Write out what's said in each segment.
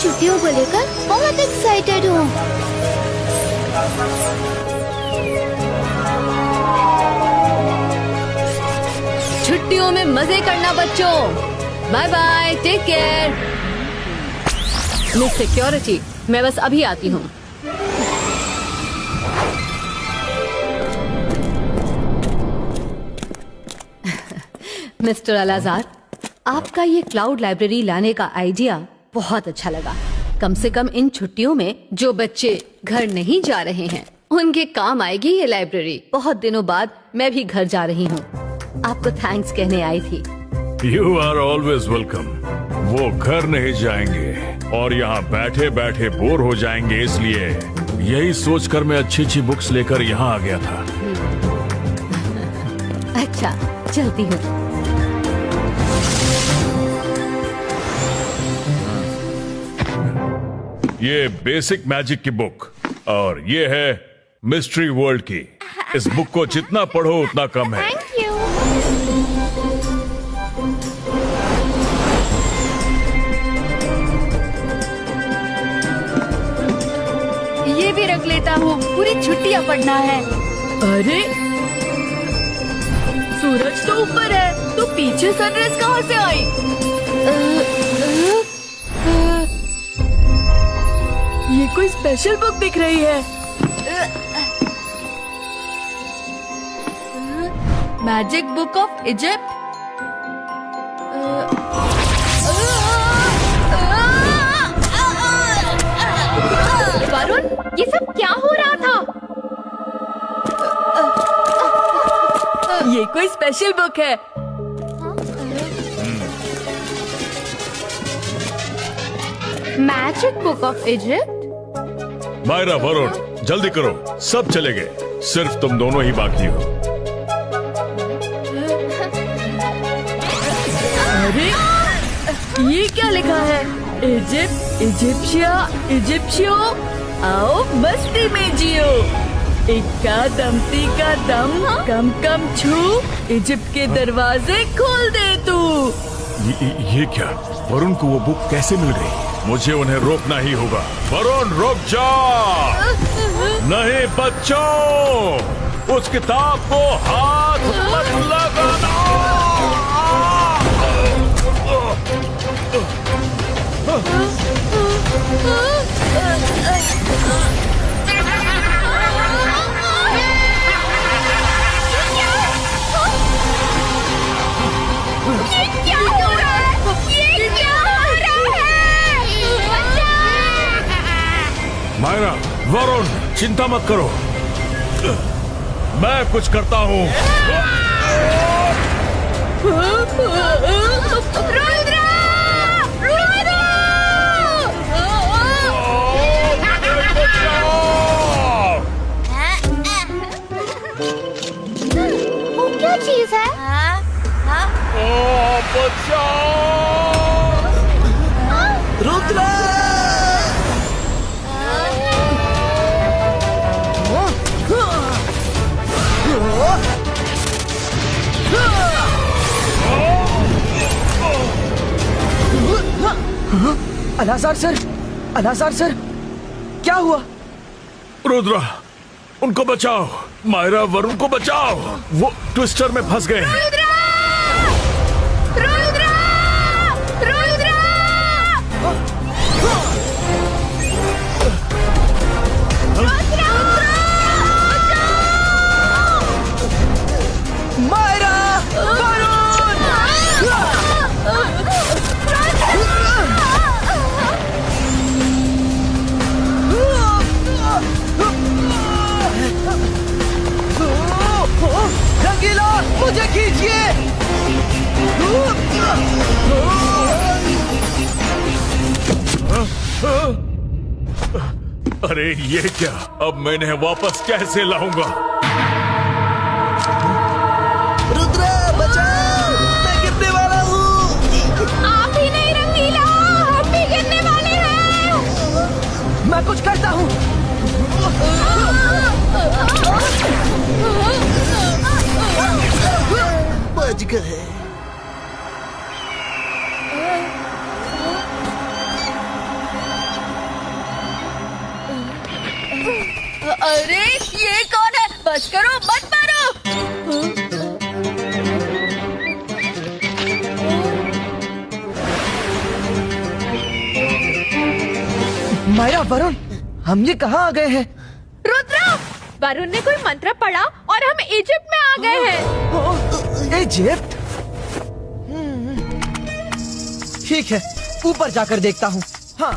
छुट्टियों को लेकर बहुत एक्साइटेड हूँ। छुट्टियों में मजे करना बच्चों। Bye bye, take care. Miss security, मैं बस अभी आती हूँ। मिस्टर अलाजार, आपका ये क्लाउड लाइब्रेरी लाने का आइडिया बहुत अच्छा लगा। कम से कम इन छुट्टियों में जो बच्चे घर नहीं जा रहे हैं उनके काम आएगी ये लाइब्रेरी। बहुत दिनों बाद मैं भी घर जा रही हूँ। आपको थैंक्स कहने आई थी। You are always welcome. वो घर नहीं जाएंगे और यहाँ बैठे बैठे बोर हो जाएंगे, इसलिए यही सोचकर मैं अच्छी अच्छी बुक्स लेकर यहाँ आ गया था। अच्छा, चलती हूँ। ये बेसिक मैजिक की बुक और ये है मिस्ट्री वर्ल्ड की। इस बुक को जितना पढ़ो उतना कम है। Thank you. ये भी रख लेता हूँ, पूरी छुट्टियाँ पढ़ना है। अरे सूरज तो ऊपर है, तो पीछे सनराइज कहाँ से आई? ये कोई स्पेशल बुक दिख रही है। Magic book of Egypt. Varun, ये सब क्या हो रहा था? ये कोई स्पेशल बुक है। Magic book of Egypt? Myra, Varun, जल्दी करो, सब चले गए, सिर्फ तुम दोनों ही बाकी हो। अरे ये क्या लिखा है? इजिप्ट, इजिप्शिया, इजिप्शियो, आओ मस्ती में जियो। इक्का दमती का दम, कम कम छू, इजिप्ट के दरवाजे खोल दे तू। ये क्या? वरुण को वो बुक कैसे मिल गई? मुझे उन्हें रोकना ही होगा। वरुण, रुक जा! नहीं बच्चों, उस किताब को हाथ मत लगाना। ये क्या हो रहा है? ये क्या हो रहा है? मायरा, वरुण, चिंता मत करो, मैं कुछ करता हूँ। वो क्या चीज है? रुद्र! अलाजार सर, अलाजार सर, क्या हुआ? रुद्रा, उनको बचाओ। मायरा, वरुण को बचाओ, वो ट्विस्टर में फंस गए हैं। मायरा, रंगीला, मुझे खींचिए। अरे ये क्या? अब मैं इन्हें वापस कैसे लाऊंगा? रुद्र, बचाओ! मैं गिरने वाला हूँ। आप ही नहीं रंगीला, हम भी गिरने वाले हैं। मैं कुछ करता हूँ। बच गए। अरे ये कौन है? बस करो, मत मारो। माया, वरुण, हम ये कहाँ आ गए हैं? रुद्रा, वरुण ने कोई मंत्र पढ़ा और हम इजिप्ट में आ गए हैं। इजिप्ट? ठीक है, ऊपर जाकर देखता हूँ। हाँ।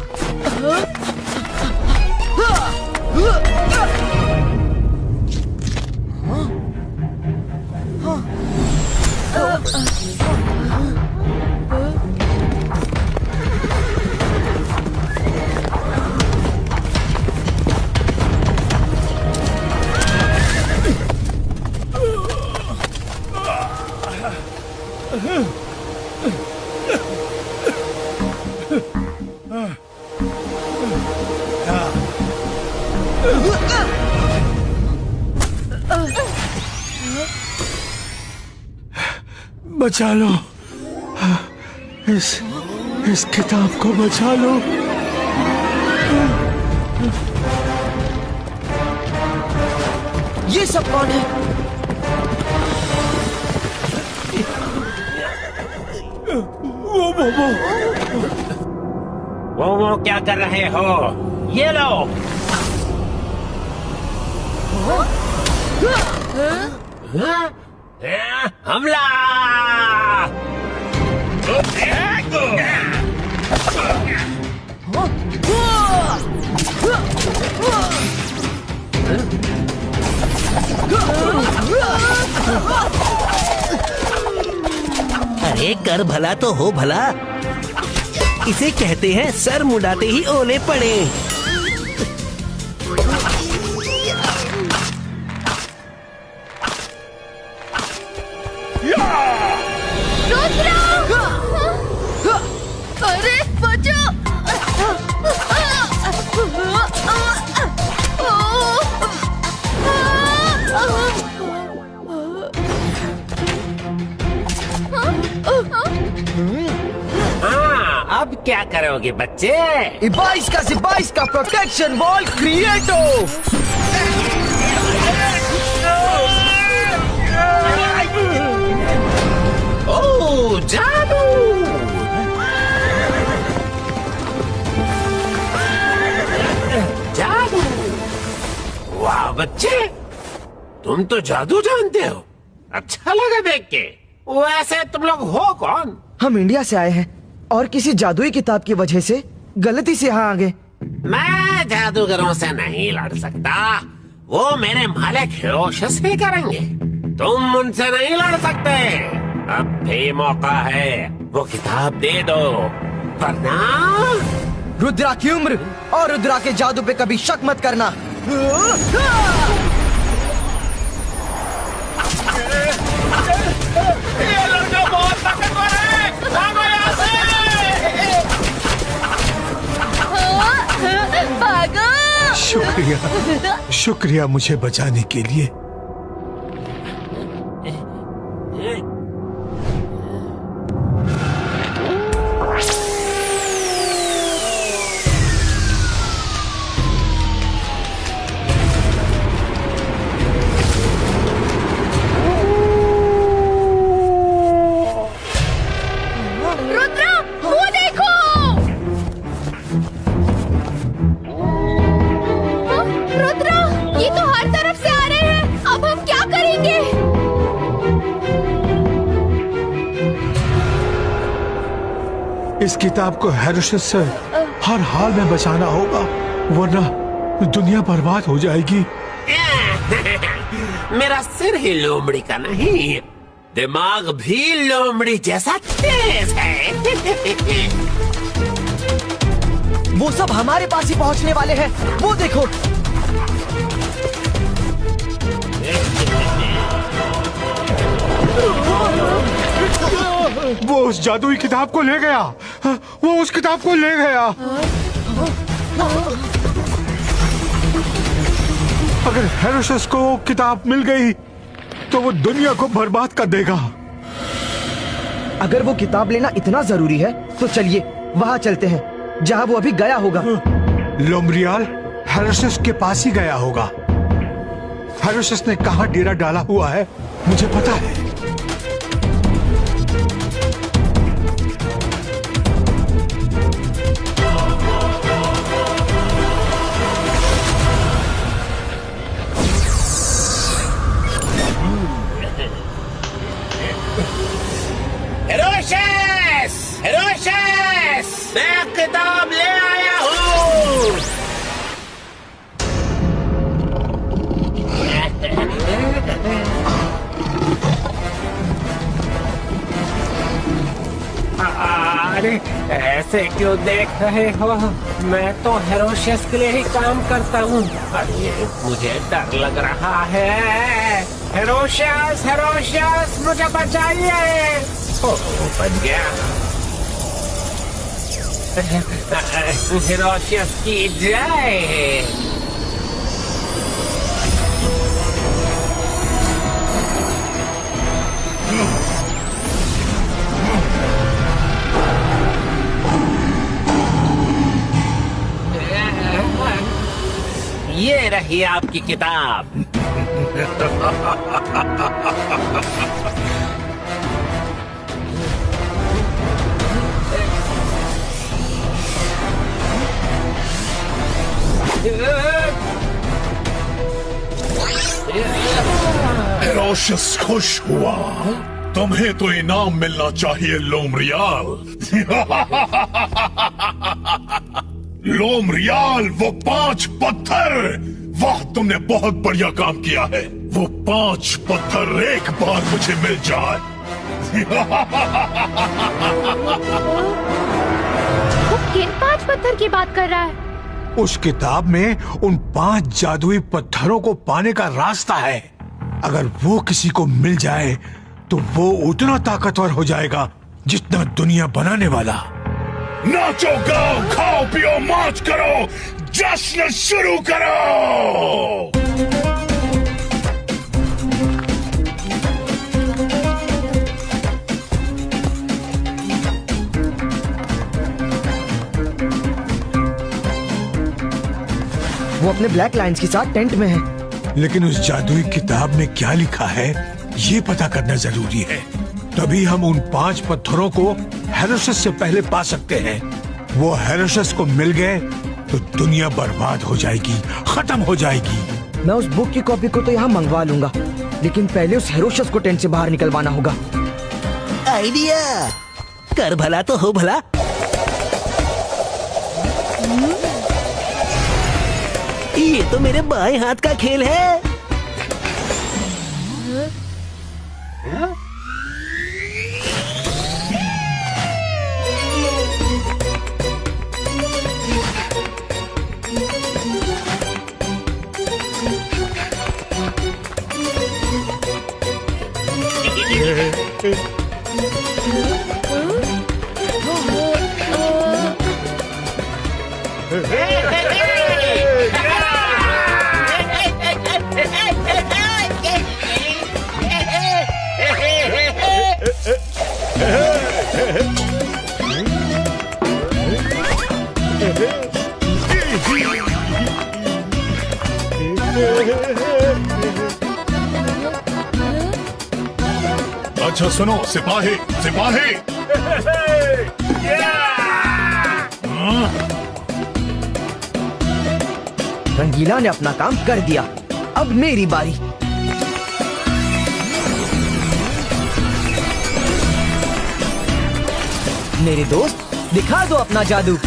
बचा लो, इस किताब को बचा लो। ये सब कौन है? वो क्या कर रहे हो? ये लो। हमला! अरे कर भला तो हो भला, इसे कहते हैं सर मुड़ाते ही ओले पड़े। रुद्रा! अरे बचो! हाँ, अब क्या करोगे बच्चे? इबाइस का प्रोटेक्शन वॉल क्रिएटो। ओह, जादू! जादू! वाह बच्चे, तुम तो जादू जानते हो। अच्छा लगा देख के। वैसे तुम लोग हो कौन? हम इंडिया से आए हैं और किसी जादुई किताब की वजह से गलती से यहाँ आ गए। मैं जादूगरों से नहीं लड़ सकता, वो मेरे मालिक हिरोशिस ही करेंगे। तुम उनसे नहीं लड़ सकते। अब भी मौका है, वो किताब दे दो, वरना रुद्रा की उम्र और रुद्रा के जादू पे कभी शक मत करना। ये लड़का बहुत ताकतवर है। भागो यहाँ से। भागो! शुक्रिया मुझे बचाने के लिए। रुद्रा, वो देखो! रुद्रा, ये तो हर तरफ से आ रहे हैं। अब हम क्या करेंगे? इस किताब को हेरोशिस से हर हाल में बचाना होगा, वरना दुनिया बर्बाद हो जाएगी। मेरा सिर ही लोमड़ी का नहीं, दिमाग भी लोमड़ी जैसा तेज है। वो सब हमारे पास ही पहुँचने वाले हैं। वो देखो। वो उस जादुई किताब को ले गया। वो उस किताब को ले गया। अगर हेरोशिस को वो किताब मिल गई तो वो दुनिया को बर्बाद कर देगा। अगर वो किताब लेना इतना जरूरी है तो चलिए वहाँ चलते हैं जहाँ वो अभी गया होगा। लोमरियाल हेरोशिस के पास ही गया होगा। हेरोसस ने कहाँ डेरा डाला हुआ है मुझे पता है। हेरोशस! हेरोशस! मैं किताब ले आया हूँ। अरे ऐसे क्यों देख रहे हो? मैं तो हेरोशस के लिए ही काम करता हूँ। अरे मुझे डर लग रहा है। हेरोशस! हेरोशस! मुझे बचाइए। बच गया। हेरोशस की जय। ये रही आपकी किताब। हेरोशस खुश हुआ। तुम्हें तो इनाम मिलना चाहिए लोमरियाल। लोमरियाल, वो 5 पत्थर। वाह, तुमने बहुत बढ़िया काम किया है। वो 5 पत्थर एक बार मुझे मिल जाए। वो किन 5 पत्थर की बात कर रहा है? उस किताब में उन 5 जादुई पत्थरों को पाने का रास्ता है। अगर वो किसी को मिल जाए तो वो उतना ताकतवर हो जाएगा जितना दुनिया बनाने वाला। नाचो, गाओ, खाओ, पियो, मौज करो, जश्न शुरू करो। वो अपने ब्लैक लाइन्स के साथ टेंट में है। लेकिन उस जादुई किताब में क्या लिखा है ये पता करना जरूरी है। तभी हम उन 5 पत्थरों को हेरोसस से पहले पा सकते हैं। वो हेरोसस को मिल गए तो दुनिया बर्बाद हो जाएगी, खत्म हो जाएगी। मैं उस बुक की कॉपी को तो यहाँ मंगवा लूंगा, लेकिन पहले उस हेरोशस को टेंट से बाहर निकलवाना होगा। आइडिया कर भला तो हो भला। ये तो मेरे बाएं हाथ का खेल है। अच्छा सुनो सिपाही, सिपाही। रंगीला ने अपना काम कर दिया, अब मेरी बारी। मेरे दोस्त, दिखा दो अपना जादू।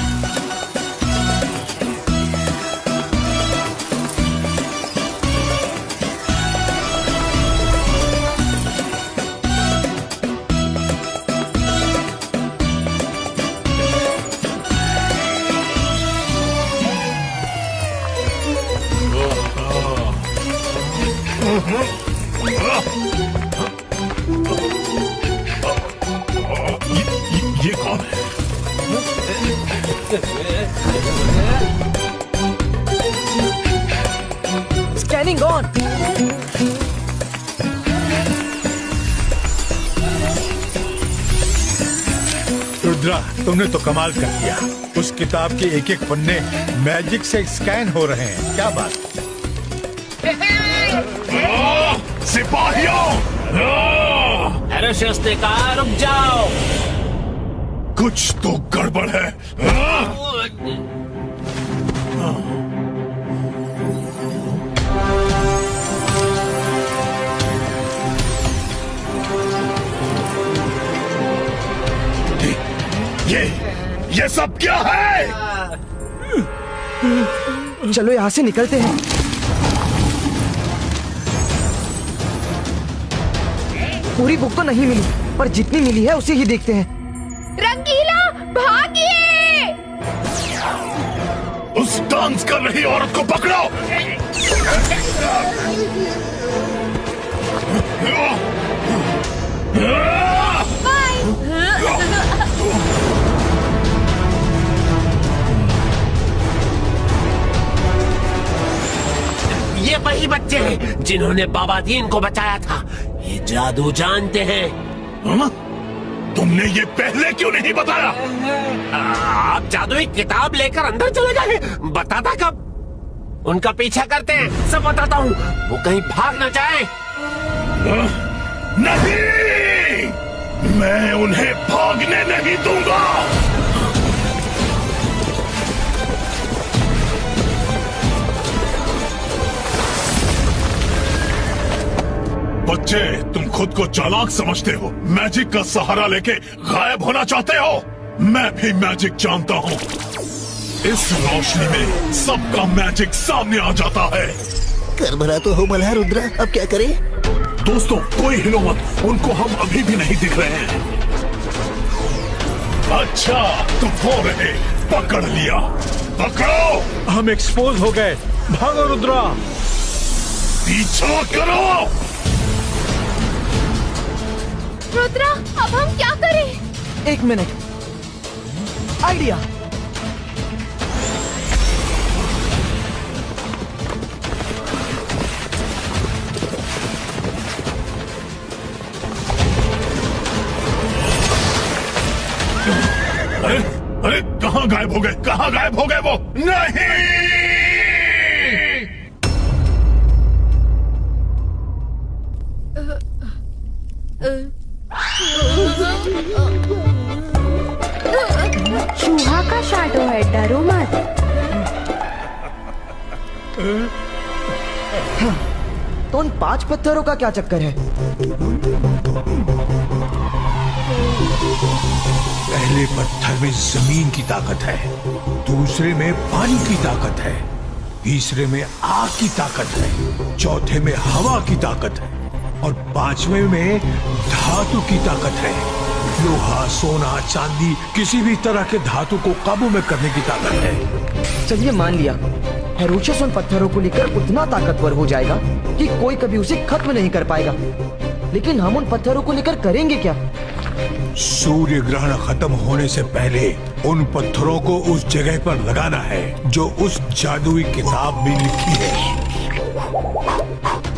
ये कौन है? Scanning on. रुद्रा, तुमने तो कमाल कर दिया। उस किताब के एक पन्ने मैजिक से स्कैन हो रहे हैं। क्या बात? सिपाहियों! हेरोशियस ने कहा रुक जाओ। कुछ तो गड़बड़ है। ये सब क्या है? चलो यहाँ से निकलते हैं। पूरी बुक तो नहीं मिली, पर जितनी मिली है उसे ही देखते हैं। रंगीला भागिए! उस डांस कर रही औरत को पकड़ो! ये वही बच्चे हैं जिन्होंने बाबा दीन को बचाया था। ये जादू जानते हैं। हाँ? तुमने ये पहले क्यों नहीं बताया? आप जादुई किताब लेकर अंदर चले गए, बताता कब? उनका पीछा करते हैं, सब बताता हूँ। वो कहीं भाग न जाए। नहीं, मैं उन्हें भागने नहीं दूंगा। बच्चे, तुम खुद को चालाक समझते हो, मैजिक का सहारा लेके गायब होना चाहते हो। मैं भी मैजिक जानता हूँ। इस रोशनी में सबका मैजिक सामने आ जाता है। कर भला तो हो भला रुद्रा, अब क्या करें? दोस्तों, कोई हिलो मत, उनको हम अभी भी नहीं दिख रहे हैं। अच्छा, तो वो रहे, पकड़ लिया। पकड़ो! हम एक्सपोज हो गए। भागो रुद्रा! पीछा करो! रुद्रा, अब हम क्या करें? एक मिनट, आइडिया। अरे अरे, कहाँ गायब हो गए? कहाँ गायब हो गए वो? नहीं! चूहा का शैडो है, डरो मत। तो उन 5 पत्थरों का क्या चक्कर है? पहले पत्थर में जमीन की ताकत है, दूसरे में पानी की ताकत है, तीसरे में आग की ताकत है, चौथे में हवा की ताकत है और 5वें में धातु की ताकत है। लोहा, सोना, चांदी, किसी भी तरह के धातु को काबू में करने की ताकत है। चलिए मान लिया, हेरोशियस उन पत्थरों को लेकर उतना ताकतवर हो जाएगा कि कोई कभी उसे खत्म नहीं कर पाएगा। लेकिन हम उन पत्थरों को लेकर करेंगे क्या? सूर्य ग्रहण खत्म होने से पहले उन पत्थरों को उस जगह पर लगाना है जो उस जादुई किताब में लिखी है।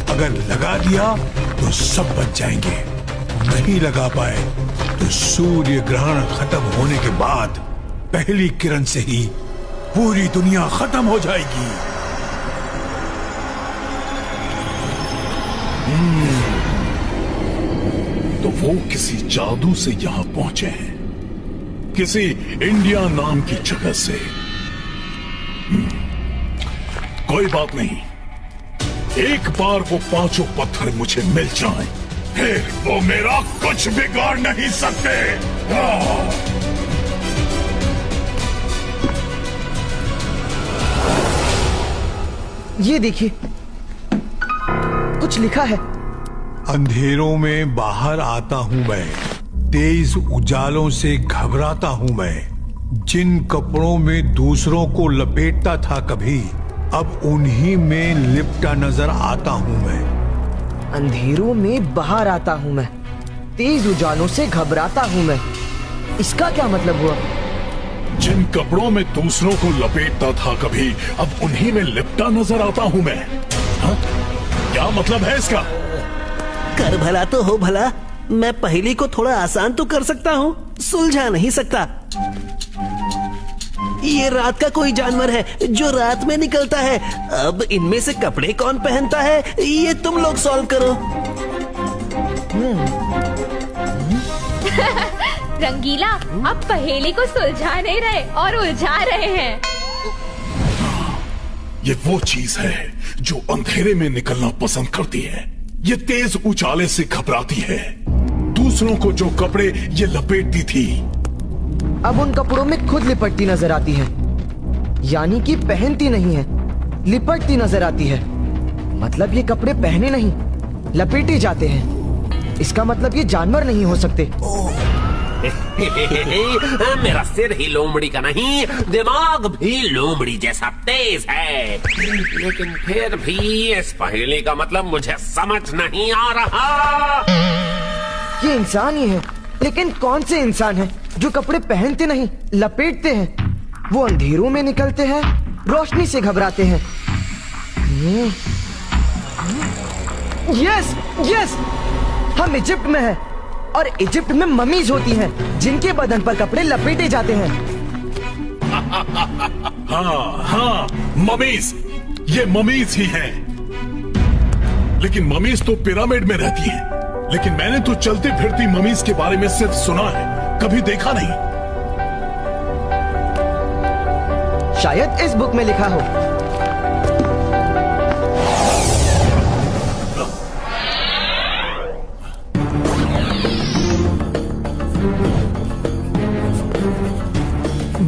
अगर लगा दिया तो सब बच जाएंगे, नहीं लगा पाए तो सूर्य ग्रहण खत्म होने के बाद पहली किरण से ही पूरी दुनिया खत्म हो जाएगी। तो वो किसी जादू से यहाँ पहुंचे हैं, किसी इंडिया नाम की जगह से। कोई बात नहीं, एक बार वो 5 पत्थर मुझे मिल जाएं, फिर वो मेरा कुछ बिगाड़ नहीं सकते। ये देखिए, कुछ लिखा है। अंधेरों में बाहर आता हूं मैं, तेज उजालों से घबराता हूं मैं। जिन कपड़ों में दूसरों को लपेटता था कभी, अब उन्हीं में लिपटा नजर आता हूं मैं। अंधेरों में बाहर आता हूं मैं, तेज उजालों से घबराता हूं मैं। इसका क्या मतलब हुआ? जिन कपड़ों में दूसरों को लपेटता था कभी, अब उन्हीं में लिपटा नजर आता हूं मैं। हा? क्या मतलब है इसका? कर भला तो हो भला, मैं पहेली को थोड़ा आसान तो कर सकता हूँ, सुलझा नहीं सकता। ये रात का कोई जानवर है जो रात में निकलता है। अब इनमें से कपड़े कौन पहनता है, ये तुम लोग सॉल्व करो। रंगीला, अब पहेली को सुलझा नहीं रहे और उलझा रहे हैं। ये वो चीज है जो अंधेरे में निकलना पसंद करती है। ये तेज उछाले से घबराती है। दूसरों को जो कपड़े ये लपेटती थी, अब उन कपड़ों में खुद लिपटती नजर आती है। यानी कि पहनती नहीं है, लिपटती नजर आती है। मतलब ये कपड़े पहने नहीं, लपेटे जाते हैं। इसका मतलब ये जानवर नहीं हो सकते। मेरा सिर ही लोमड़ी का नहीं, दिमाग भी लोमड़ी जैसा तेज है। लेकिन फिर भी इस पहेली का मतलब मुझे समझ नहीं आ रहा। ये इंसान ही है, लेकिन कौन से इंसान है जो कपड़े पहनते नहीं, लपेटते हैं? वो अंधेरों में निकलते हैं, रोशनी से घबराते हैं। यस यस, हम इजिप्ट में हैं और इजिप्ट में ममीज होती हैं जिनके बदन पर कपड़े लपेटे जाते हैं। हाँ, ममीज, ये ममीज ही हैं। लेकिन ममीज तो पिरामिड में रहती हैं। लेकिन मैंने तो चलती फिरती ममीज के बारे में सिर्फ सुना है, कभी देखा नहीं। शायद इस बुक में लिखा हो।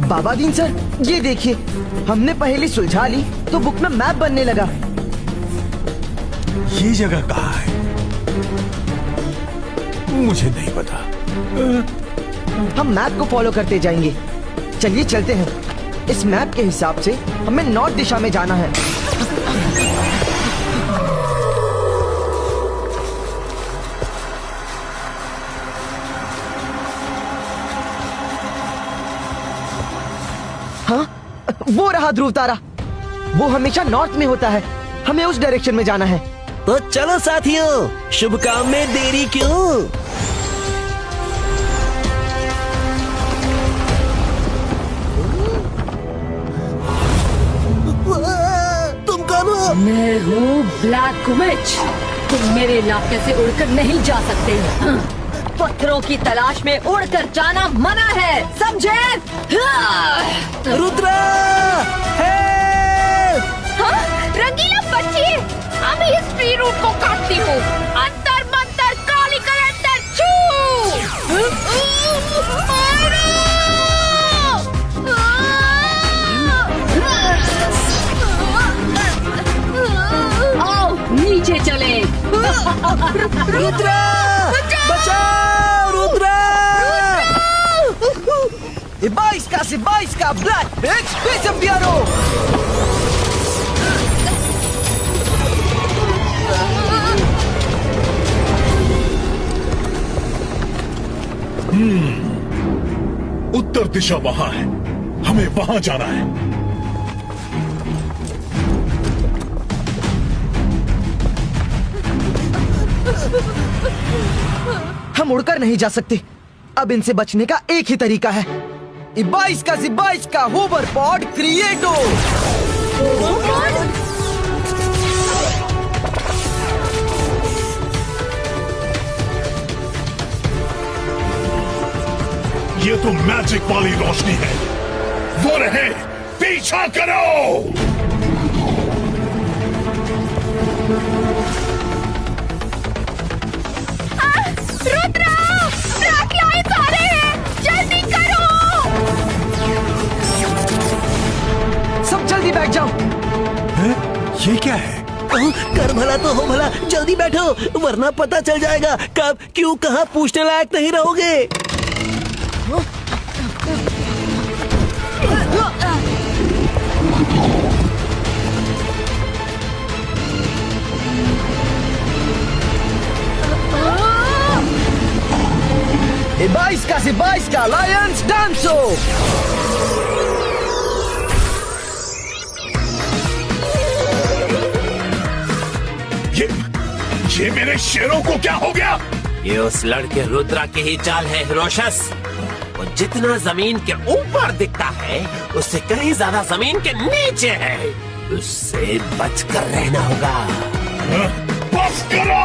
बाबा दीन सर, ये देखिए, हमने पहेली सुलझा ली तो बुक में मैप बनने लगा। ये जगह कहाँ है? मुझे नहीं पता। हम मैप को फॉलो करते जाएंगे। चलिए चलते हैं। इस मैप के हिसाब से हमें नॉर्थ दिशा में जाना है। हाँ, वो रहा ध्रुव तारा। वो हमेशा नॉर्थ में होता है। हमें उस डायरेक्शन में जाना है। तो चलो साथियों, शुभ काम में देरी क्यों? तुम कौन हो? मैं हूँ ब्लैक विच। तुम मेरे इलाके से उड़कर नहीं जा सकते। पत्थरों की तलाश में उड़कर जाना मना है, समझे? रुद्रा! हाँ? रंगीला बचिए, अभी इस ट्री रूट को काटती हूँ। अंतर मंतर काली कलंदर छू। आओ नीचे चले। रुद्रा! बचाओ रुद्रा! बाईस का ब्लैक विच डिसअपियरो। उत्तर दिशा वहां है, हमें वहां जाना है। हम उड़कर नहीं जा सकते। अब इनसे बचने का एक ही तरीका है। 22 का होवर पॉड क्रिएटो। ये तो मैजिक वाली रोशनी है। वो रहे, पीछा करो। रुद्रा, ब्लैक लाइट्स आ रहे हैं, जल्दी करो। सब जल्दी बैठ जाओ। हैं? ये क्या है? कर भला तो हो भला, जल्दी बैठो, वरना पता चल जाएगा कब क्यों कहाँ पूछने लायक नहीं रहोगे। बाईस का लायंस डांसो। ये मेरे शेरों को क्या हो गया? ये उस लड़के रुद्रा की ही चाल है हिरोशस। वो जितना जमीन के ऊपर दिखता है, उससे कहीं ज्यादा जमीन के नीचे है। उससे बचकर रहना होगा। बस करो,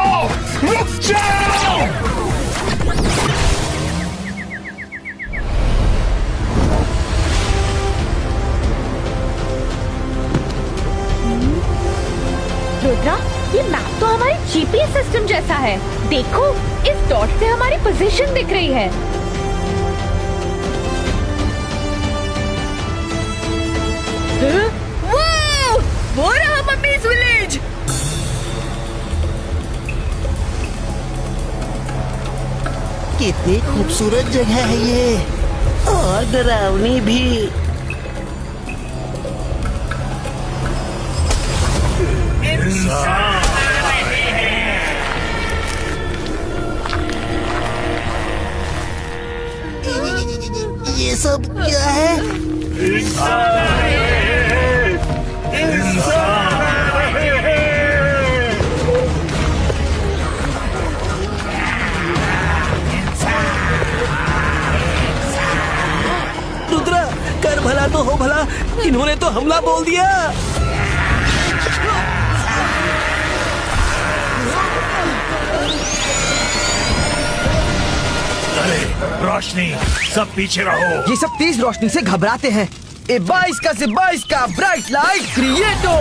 रुक जाओ। रुद्रा, ये मैप तो हमारे जीपीएस सिस्टम जैसा है। देखो, इस डॉट से हमारी पोजीशन दिख रही है। वो रहा मम्मीज विलेज। कितनी खूबसूरत जगह है ये, और डरावनी भी। ये सब क्या है? रुद्रा, कर भला तो हो भला, इन्होंने तो हमला बोल दिया। अरे रोशनी, सब पीछे रहो। ये सब तेज रोशनी से घबराते हैं। ए 22 का से 22 का ब्राइट लाइट क्रिएटो।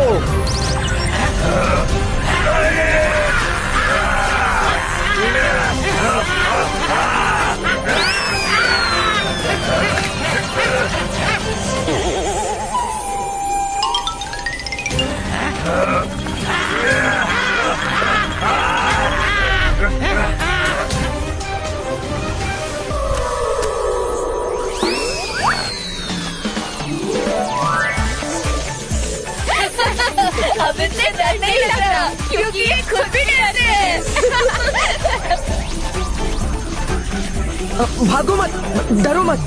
अब इतने डर नहीं लगता, क्योंकि ये खुद भी डरते हैं। भागो मत, डरो मत।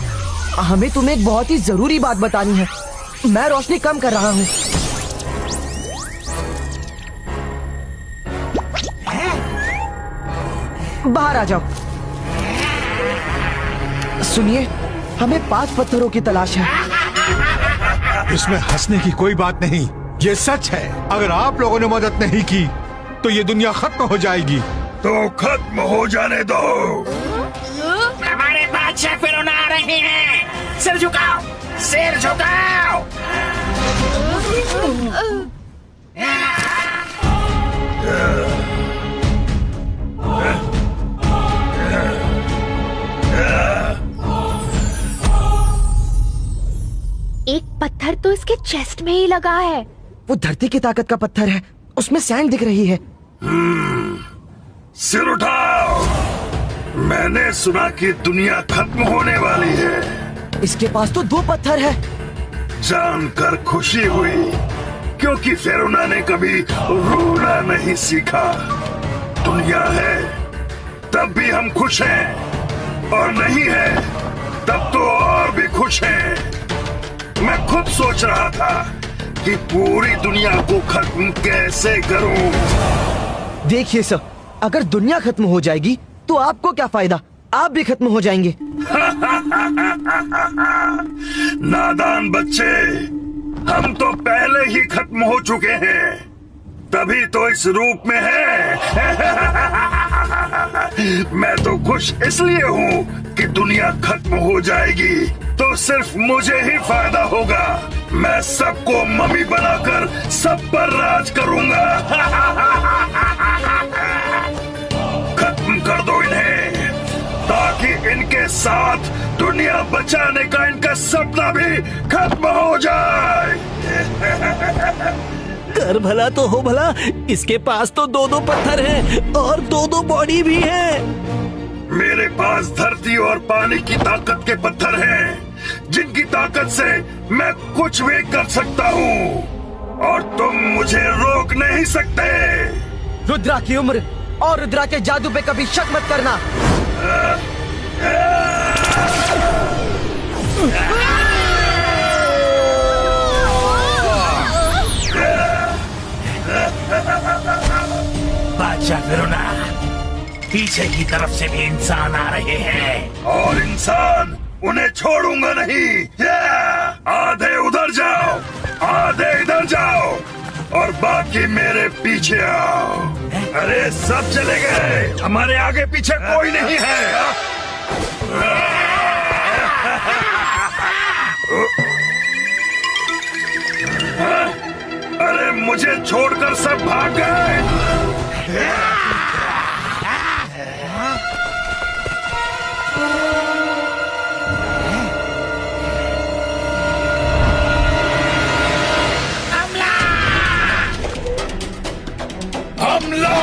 हमें तुम्हें एक बहुत ही जरूरी बात बतानी है। मैं रोशनी कम कर रहा हूँ। बाहर आ जाओ। सुनिए, हमें 5 पत्थरों की तलाश है। इसमें हंसने की कोई बात नहीं, ये सच है। अगर आप लोगों ने मदद नहीं की तो ये दुनिया खत्म हो जाएगी। तो खत्म हो जाने दो। हमारे बादशाह फिरौन आ रहे हैं। सिर झुकाओ, सिर झुकाओ। एक पत्थर तो इसके चेस्ट में ही लगा है। वो धरती की ताकत का पत्थर है, उसमें सैंड दिख रही है। सिर उठाओ। मैंने सुना कि दुनिया खत्म होने वाली है। इसके पास तो 2 पत्थर है। जानकर खुशी हुई, क्योंकि फिरौना ने कभी रोना नहीं सीखा। दुनिया है तब भी हम खुश हैं, और नहीं है तब तो और भी खुश हैं। मैं खुद सोच रहा था कि पूरी दुनिया को खत्म कैसे करूं। देखिए सर, अगर दुनिया खत्म हो जाएगी तो आपको क्या फायदा, आप भी खत्म हो जाएंगे। नादान बच्चे, हम तो पहले ही खत्म हो चुके हैं, तभी तो इस रूप में है। मैं तो खुश इसलिए हूँ कि दुनिया खत्म हो जाएगी तो सिर्फ मुझे ही फायदा होगा। मैं सबको मम्मी बनाकर सब पर राज करूंगा। खत्म कर दो इन्हें, ताकि इनके साथ दुनिया बचाने का इनका सपना भी खत्म हो जाए। कर भला तो हो भला, इसके पास तो 2-2 पत्थर हैं और 2-2 बॉडी भी है। मेरे पास धरती और पानी की ताकत के पत्थर हैं, जिनकी ताकत से मैं कुछ भी कर सकता हूँ, और तुम मुझे रोक नहीं सकते। रुद्रा की उम्र और रुद्रा के जादू पे कभी शक मत करना। बादशाह फिरौना, पीछे की तरफ से भी इंसान आ रहे हैं, और इंसान उन्हें छोड़ूंगा नहीं। आधे उधर जाओ, आधे इधर जाओ, और बाकी मेरे पीछे आओ। अरे सब चले गए, हमारे आगे पीछे कोई नहीं है। अरे मुझे छोड़कर सब भाग गए। हमला!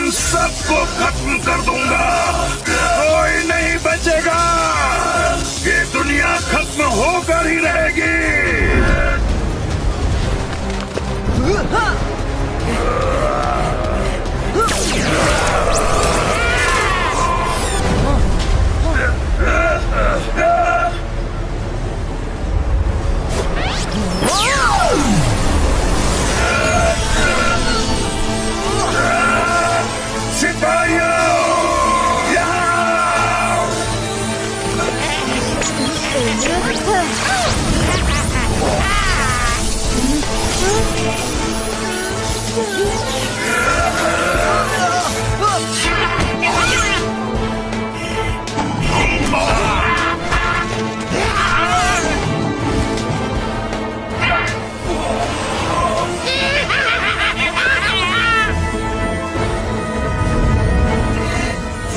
सबको खत्म कर दूंगा, कोई नहीं बचेगा। ये दुनिया खत्म होकर ही रहेगी।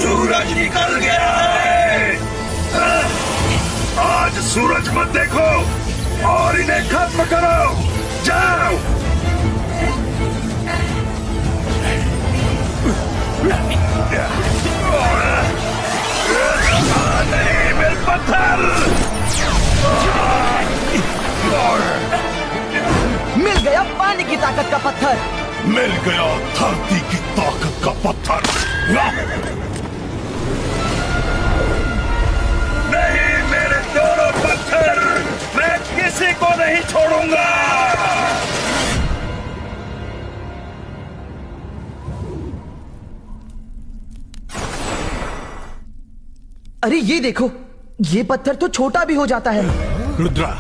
सूरज निकल गया है। आज सूरज मत देखो और इन्हें खत्म करो। जाओ। नहीं मेरे पत्थर। मिल गया पानी की ताकत का पत्थर। मिल गया धरती की ताकत का पत्थर। नहीं मेरे दोनों पत्थर, मैं किसी को नहीं छोड़ूंगा। अरे ये देखो, ये पत्थर तो छोटा भी हो जाता है। रुद्रा,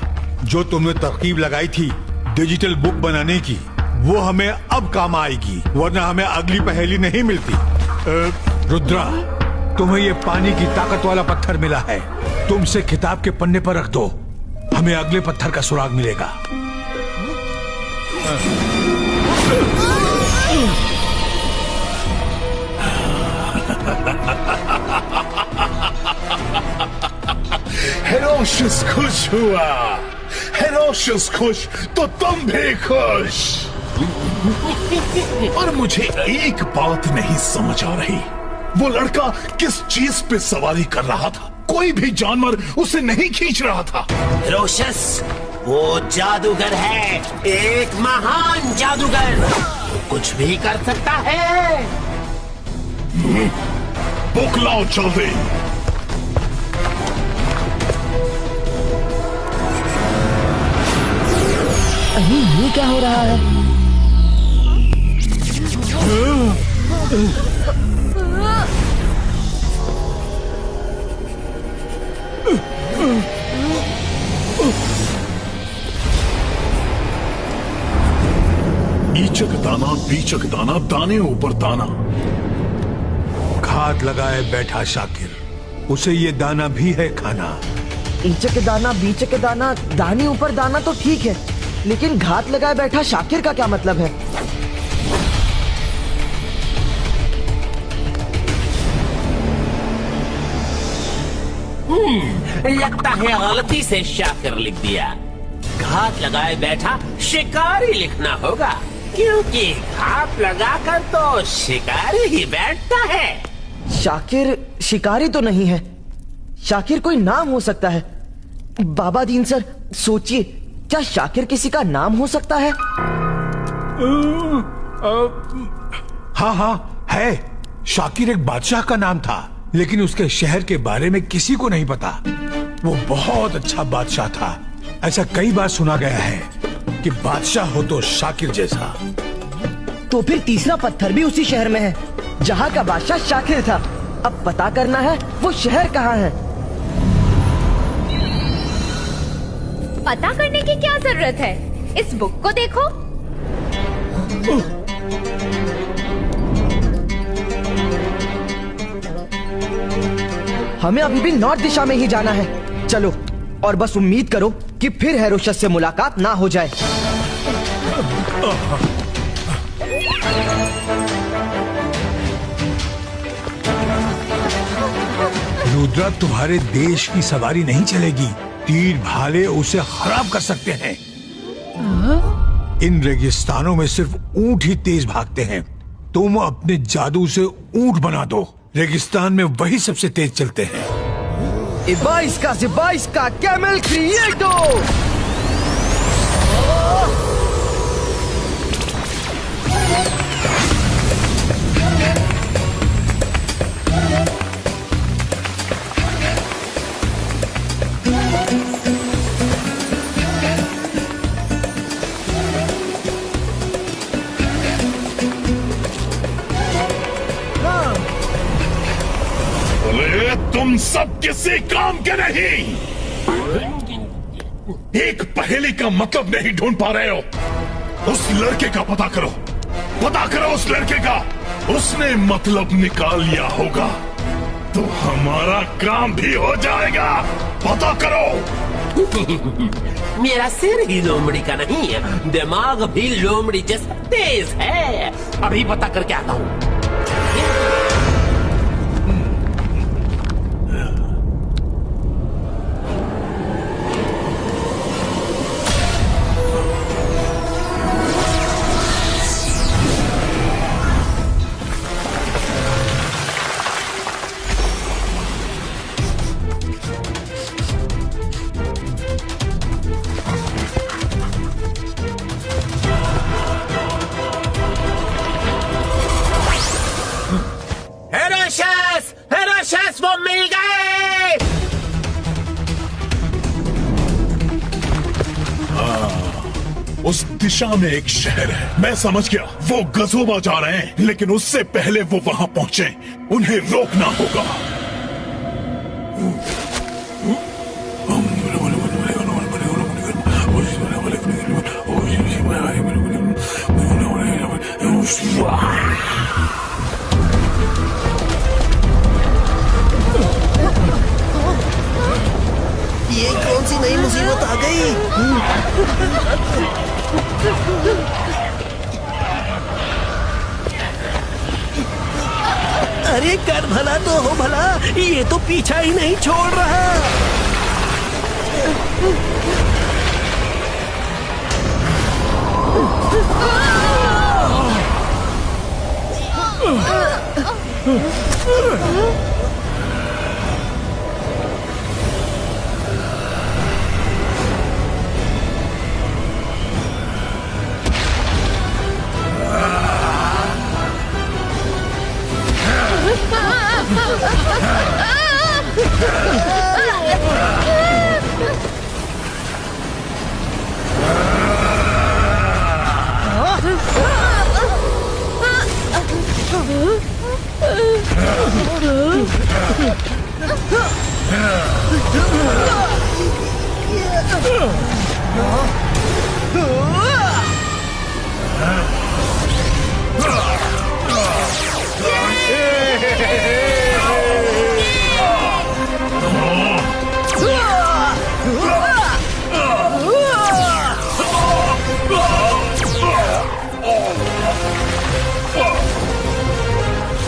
जो तुमने तरकीब लगाई थी डिजिटल बुक बनाने की, वो हमें अब काम आएगी, वरना हमें अगली पहेली नहीं मिलती। रुद्रा, तुम्हें ये पानी की ताकत वाला पत्थर मिला है, तुम इसे किताब के पन्ने पर रख दो, हमें अगले पत्थर का सुराग मिलेगा। हेरोशियस खुश हुआ। हेरोशियस खुश तो तुम भी खुश। और मुझे एक बात नहीं समझ आ रही, वो लड़का किस चीज पे सवारी कर रहा था? कोई भी जानवर उसे नहीं खींच रहा था। रोशस, वो जादूगर है, एक महान जादूगर, कुछ भी कर सकता है। बुक लाओ जल्दी। अरे ये क्या हो रहा है? ईचक दाना बीचक दाना, दाने ऊपर दाना। घात लगाए बैठा शाकिर, उसे ये दाना भी है खाना। ईचक दाना बीचक दाना, दाने ऊपर दाना तो ठीक है, लेकिन घात लगाए बैठा शाकिर का क्या मतलब है? लगता है गलती से शाकिर लिख दिया। घात लगाए बैठा शिकारी लिखना होगा। क्योंकि घात लगाकर तो शिकारी ही बैठता है। शाकिर शिकारी तो नहीं है, शाकिर कोई नाम हो सकता है। बाबा दीन सर, सोचिए, क्या शाकिर किसी का नाम हो सकता है? हाँ हाँ है। शाकिर एक बादशाह का नाम था, लेकिन उसके शहर के बारे में किसी को नहीं पता। वो बहुत अच्छा बादशाह था। ऐसा कई बार सुना गया है कि बादशाह हो तो शाकिर जैसा। तो फिर तीसरा पत्थर भी उसी शहर में है जहाँ का बादशाह शाकिर था। अब पता करना है वो शहर कहाँ है। पता करने की क्या जरूरत है, इस बुक को देखो। हमें अभी भी नॉर्थ दिशा में ही जाना है। चलो, और बस उम्मीद करो कि फिर हेरोशस से मुलाकात ना हो जाए। रुद्रा, तुम्हारे देश की सवारी नहीं चलेगी। तीर भाले उसे खराब कर सकते हैं। इन रेगिस्तानों में सिर्फ ऊंट ही तेज भागते हैं। तुम अपने जादू से ऊंट बना दो। रेगिस्तान में वही सबसे तेज चलते हैं। इबाइस का कैमल क्रिएटो। तुम सब किसी काम के नहीं। एक पहेली का मतलब नहीं ढूंढ पा रहे हो। उस लड़के का पता करो उस लड़के का। उसने मतलब निकाल लिया होगा तो हमारा काम भी हो जाएगा। पता करो। मेरा सिर ही लोमड़ी का नहीं है, दिमाग भी लोमड़ी जैसा तेज है। अभी पता करके आता हूँ। हेरोशस, वो मिल गए। उस दिशा में एक शहर है, मैं समझ गया। वो गजोबा जा रहे हैं, लेकिन उससे पहले वो वहां पहुंचे, उन्हें रोकना होगा। ये कौन सी नई मुसीबत आ गई? अरे कर भला तो हो भला, ये तो पीछा ही नहीं छोड़ रहा।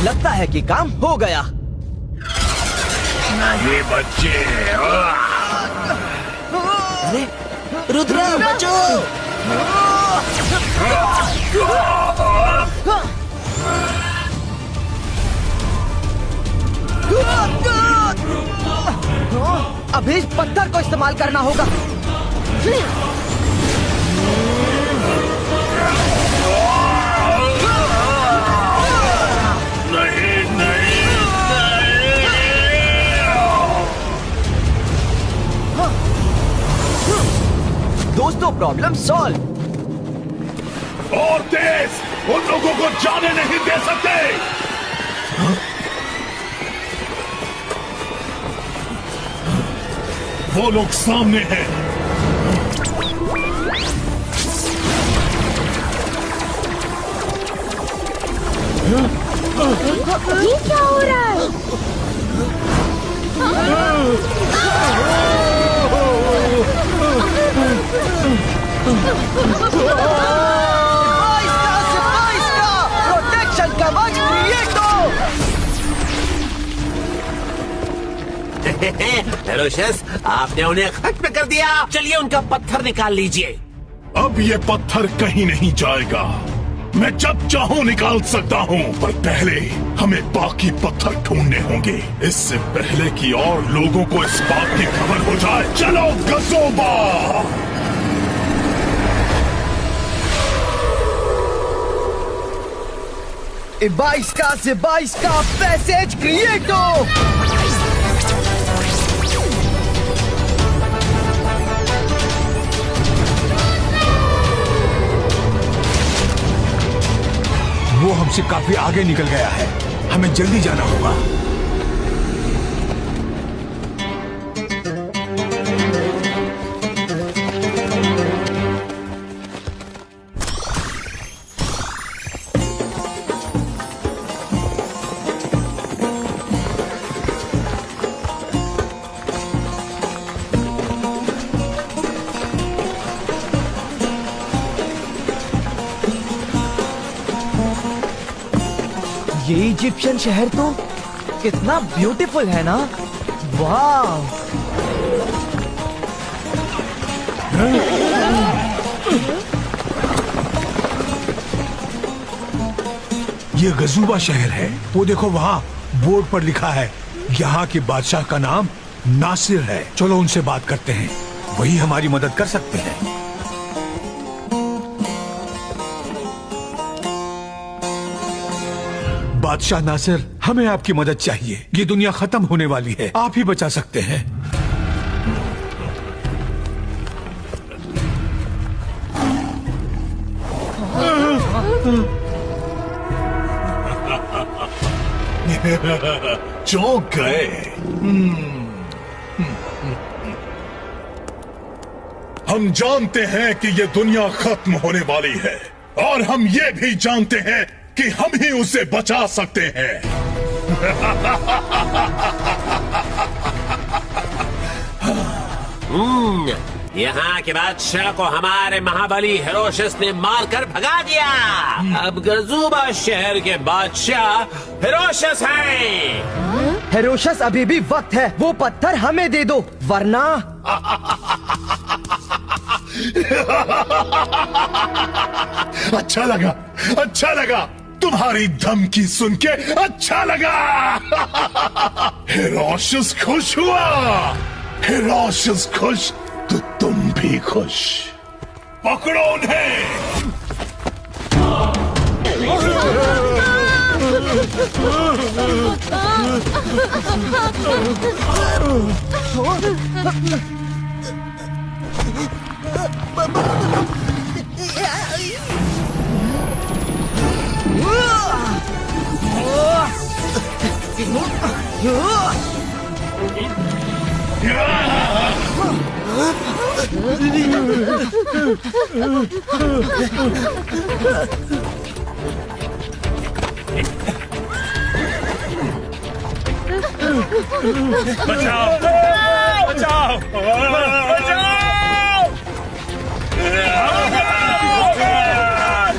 लगता है कि काम हो गया। नहीं बच्चे। अरे रुद्रा, बचो! अभी इस पत्थर को इस्तेमाल करना होगा। दोस्तों, प्रॉब्लम सॉल्व। और तेज, उन लोगों को जाने नहीं दे सकते। वो लोग सामने हैं। ये क्या हो रहा है? प्रोटेक्शन कवच क्रिएट हो। हेरोशस, आपने उन्हें खत्म कर दिया। चलिए उनका पत्थर निकाल लीजिए। अब ये पत्थर कहीं नहीं जाएगा। मैं जब चाहूं निकाल सकता हूं, पर पहले हमें बाकी पत्थर ढूंढने होंगे, इससे पहले कि और लोगों को इस बात की खबर हो जाए। चलो गजोबा! बाईस का पैसेज क्रिएट हो। वो हमसे काफी आगे निकल गया है, हमें जल्दी जाना होगा। ये इजिप्शियन शहर तो कितना ब्यूटीफुल है ना। वाह! ये गजूबा शहर है। वो देखो वहाँ बोर्ड पर लिखा है, यहाँ के बादशाह का नाम नासिर है। चलो उनसे बात करते हैं, वही हमारी मदद कर सकते हैं। बादशाह नासिर, हमें आपकी मदद चाहिए। ये दुनिया खत्म होने वाली है, आप ही बचा सकते हैं। चौंक गए। हम जानते हैं कि ये दुनिया खत्म होने वाली है, और हम ये भी जानते हैं कि हम ही उसे बचा सकते हैं। यहाँ के बादशाह को हमारे महाबली हेरोशस ने मारकर भगा दिया। अब गजूबा शहर के बादशाह हेरोशस हैं। हेरोशस, अभी भी वक्त है। वो पत्थर हमें दे दो, वरना अच्छा लगा तुम्हारी धमकी सुन के। अच्छा लगा। हेरोशस खुश हुआ। हेरोशस खुश तो तुम भी खुश। पकड़ो उन्हें। बचाओ! बचाओ! बचाओ!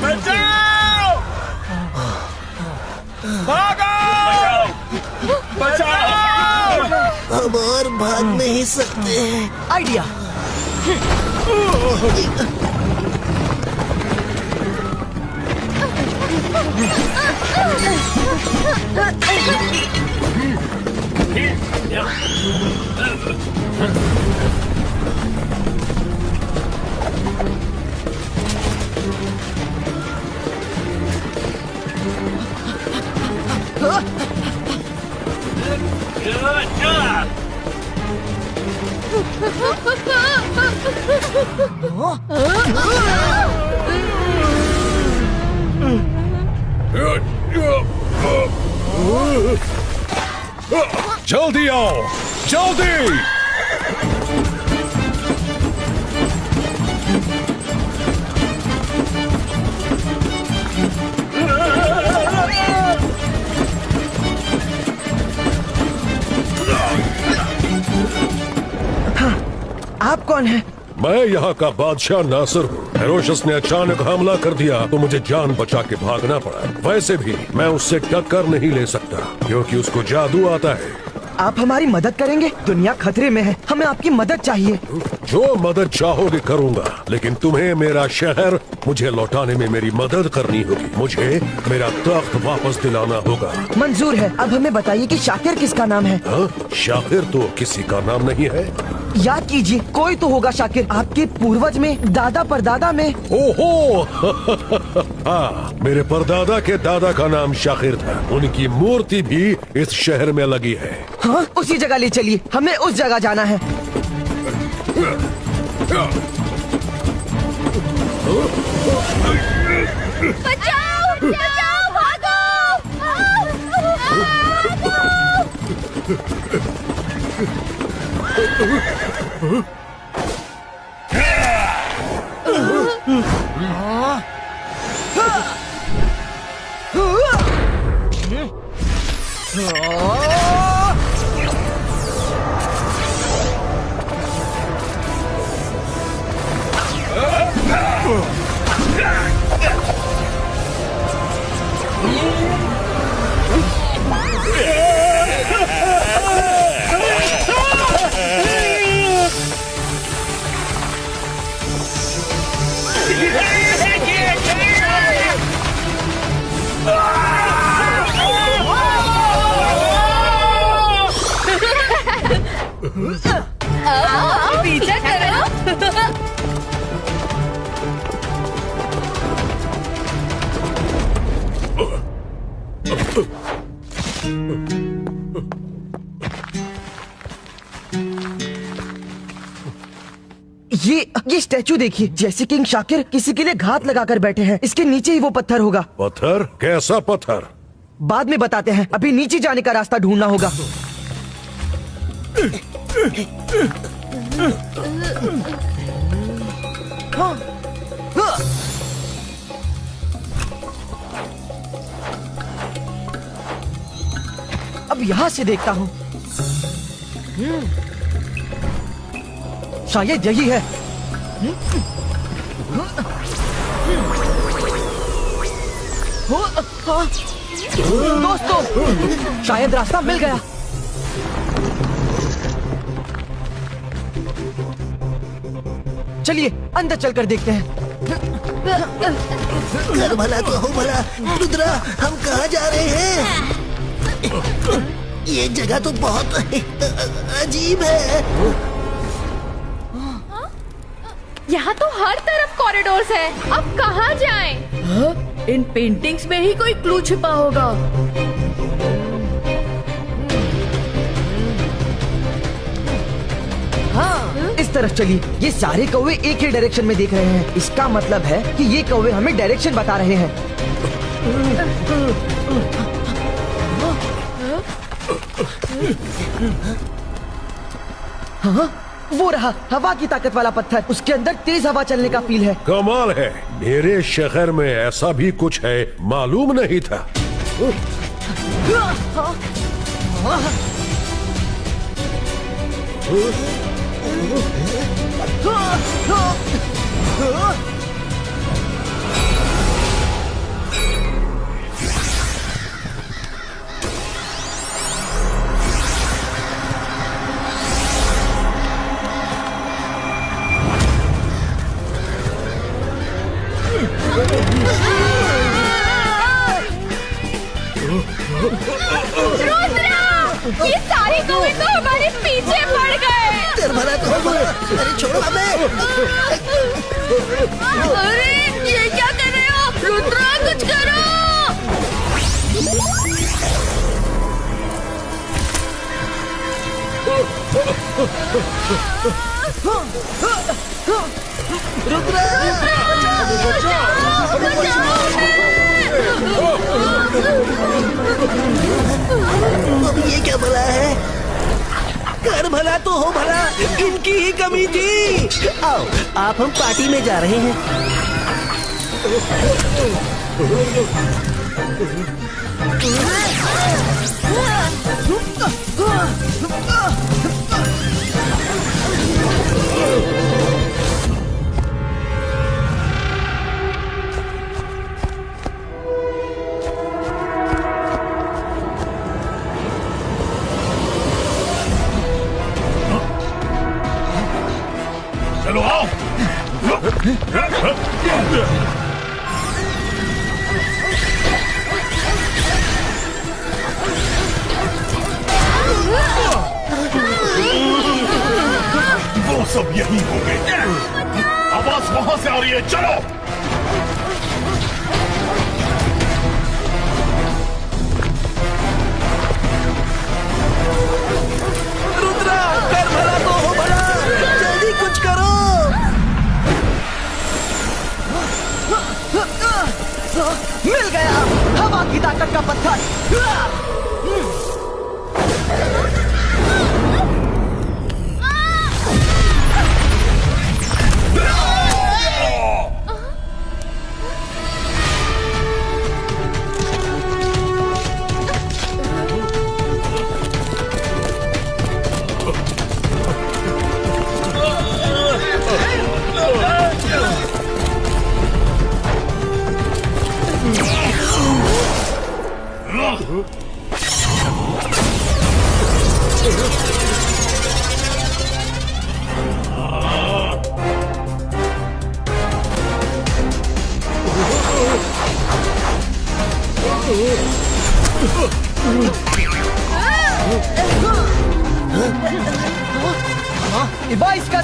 बचाओ! भागो! बचाओ! अब और भाग नहीं सकते। आइडिया। जल्दी आओ, जल्दी। आप कौन हैं? मैं यहाँ का बादशाह नासिर हूँ। हेरोशस ने अचानक हमला कर दिया तो मुझे जान बचा के भागना पड़ा। वैसे भी मैं उससे टक्कर नहीं ले सकता क्योंकि उसको जादू आता है। आप हमारी मदद करेंगे? दुनिया खतरे में है, हमें आपकी मदद चाहिए। जो मदद चाहोगे करूँगा, लेकिन तुम्हें मेरा शहर मुझे लौटाने में मेरी मदद करनी होगी। मुझे मेरा तख्त वापस दिलाना होगा। मंजूर है। अब हमें बताइए कि शाकिर किसका नाम है? हाँ? शाकिर तो किसी का नाम नहीं है। याद कीजिए, कोई तो होगा शाकिर। आपके पूर्वज में, दादा परदादा में। ओहो हाँ, मेरे परदादा के दादा का नाम शाकिर था। उनकी मूर्ति भी इस शहर में लगी है। हाँ, उसी जगह ले चलिए, हमें उस जगह जाना है। बचाओ, बचाओ, भागो! पीछे करो। ये स्टैचू देखिए, जैसे किंग शाकिर किसी के लिए घात लगाकर बैठे हैं। इसके नीचे ही वो पत्थर होगा। पत्थर? कैसा पत्थर? बाद में बताते हैं, अभी नीचे जाने का रास्ता ढूंढना होगा। अब यहाँ से देखता हूँ। शायद यही है। दोस्तों, शायद रास्ता मिल गया। चलिए अंदर चलकर देखते हैं। कर भला तो हो भला। रुद्रा, हम कहाँ जा रहे हैं? ये जगह तो बहुत अजीब है। यहाँ तो हर तरफ कॉरिडोर्स है। अब कहाँ जाएं? हाँ? इन पेंटिंग्स में ही कोई क्लू छिपा होगा। हाँ, इस तरफ चलिए। ये सारे कौवे एक ही डायरेक्शन में देख रहे हैं। इसका मतलब है कि ये कौवे हमें डायरेक्शन बता रहे हैं। हाँ, वो रहा हवा की ताकत वाला पत्थर। उसके अंदर तेज हवा चलने का फील है। कमाल है, मेरे शहर में ऐसा भी कुछ है, मालूम नहीं था। ये सारे कौवे तो हमारे पीछे पड़ गए। कर भला तो हो भला। अरे छोड़ो हमें। अरे ये क्या कर रहे हो? रुद्रा, कुछ करो। भला तो हो भला, इनकी ही कमी थी। आओ, आप हम पार्टी में जा रहे हैं। चलो आओ। वो सब यही हो गए। आवाज वहां से आ रही है, चलो। रुद्रा, कर भला तो हो भला, जल्दी कुछ करो। मिल गया हवा की ताकत का पत्थर।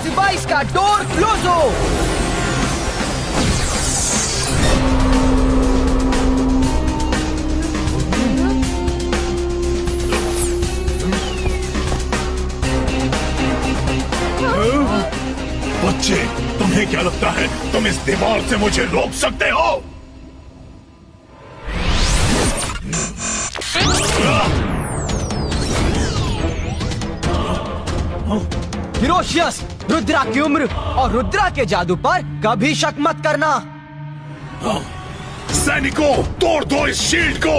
Ibaiska, door closo! बच्चे, तुम्हें क्या लगता है तुम इस दीवार से मुझे रोक सकते हो? हिरोशियस, रुद्रा की उम्र और रुद्रा के जादू पर कभी शक मत करना। सैनिकों, तोड़ दो इस शील्ड को।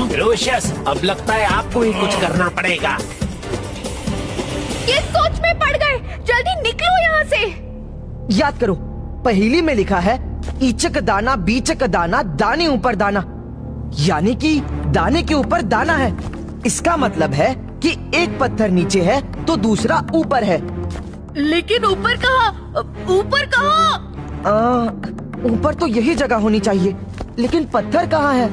हिरोशियस, अब लगता है आपको ही कुछ करना पड़ेगा। ये सोच में पड़ गए, जल्दी निकलो यहाँ से। याद करो, पहेली में लिखा है ईचक दाना बीचक दाना दाने ऊपर दाना, यानी कि दाने के ऊपर दाना है। इसका मतलब है कि एक पत्थर नीचे है तो दूसरा ऊपर है। लेकिन ऊपर कहाँ? ऊपर कहाँ? ऊपर तो यही जगह होनी चाहिए, लेकिन पत्थर कहाँ है?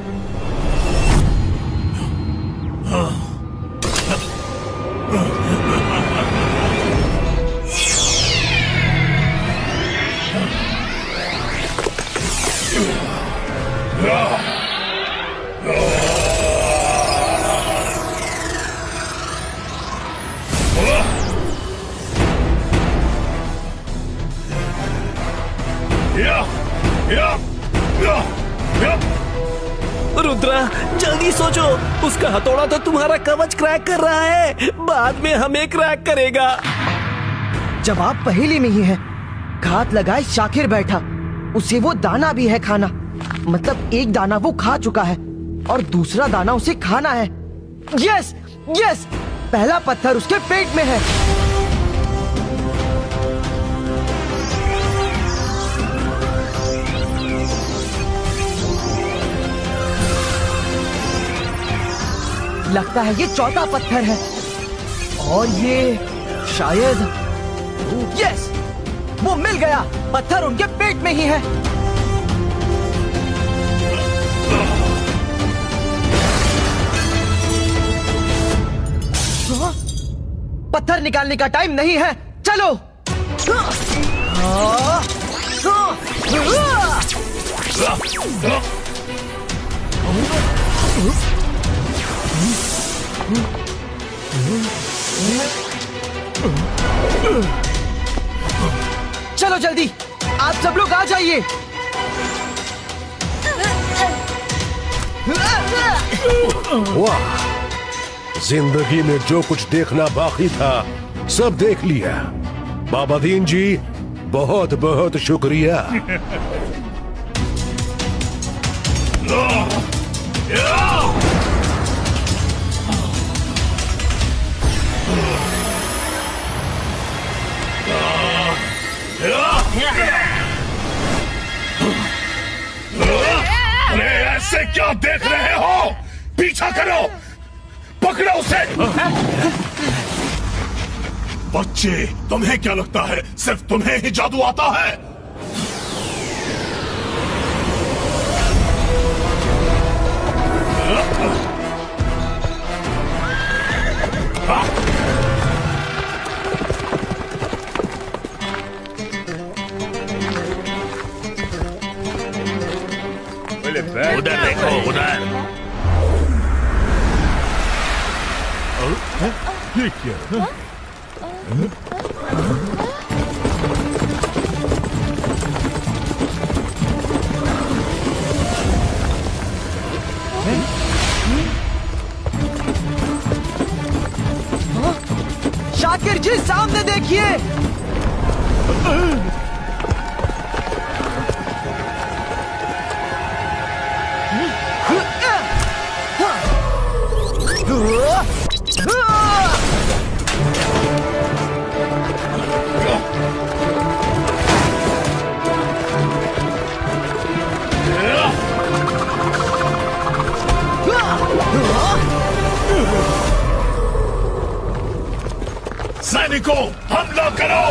रुद्रा, जल्दी सोचो, उसका हथौड़ा तो तुम्हारा कवच क्रैक कर रहा है, बाद में हमें क्रैक करेगा। जवाब पहेली में ही है। घात लगाए शाकिर बैठा, उसे वो दाना भी है खाना। मतलब एक दाना वो खा चुका है और दूसरा दाना उसे खाना है। यस यस, पहला पत्थर उसके पेट में है। लगता है ये चौथा पत्थर है और ये शायद, यस, वो मिल गया। पत्थर उनके पेट में ही है। पत्थर निकालने का टाइम नहीं है, चलो। जल्दी, आप सब लोग आ जाइए। वाह, जिंदगी में जो कुछ देखना बाकी था सब देख लिया। बाबा दीन जी, बहुत बहुत शुक्रिया। अरे ऐसे क्या देख रहे हो? पीछा करो, पकड़ो उसे। बच्चे, तुम्हें क्या लगता है सिर्फ तुम्हें ही जादू आता है? उधर देखो, उधर। ये क्या? शाकिर जी, सामने देखिए। सैनिकों, हमला करो!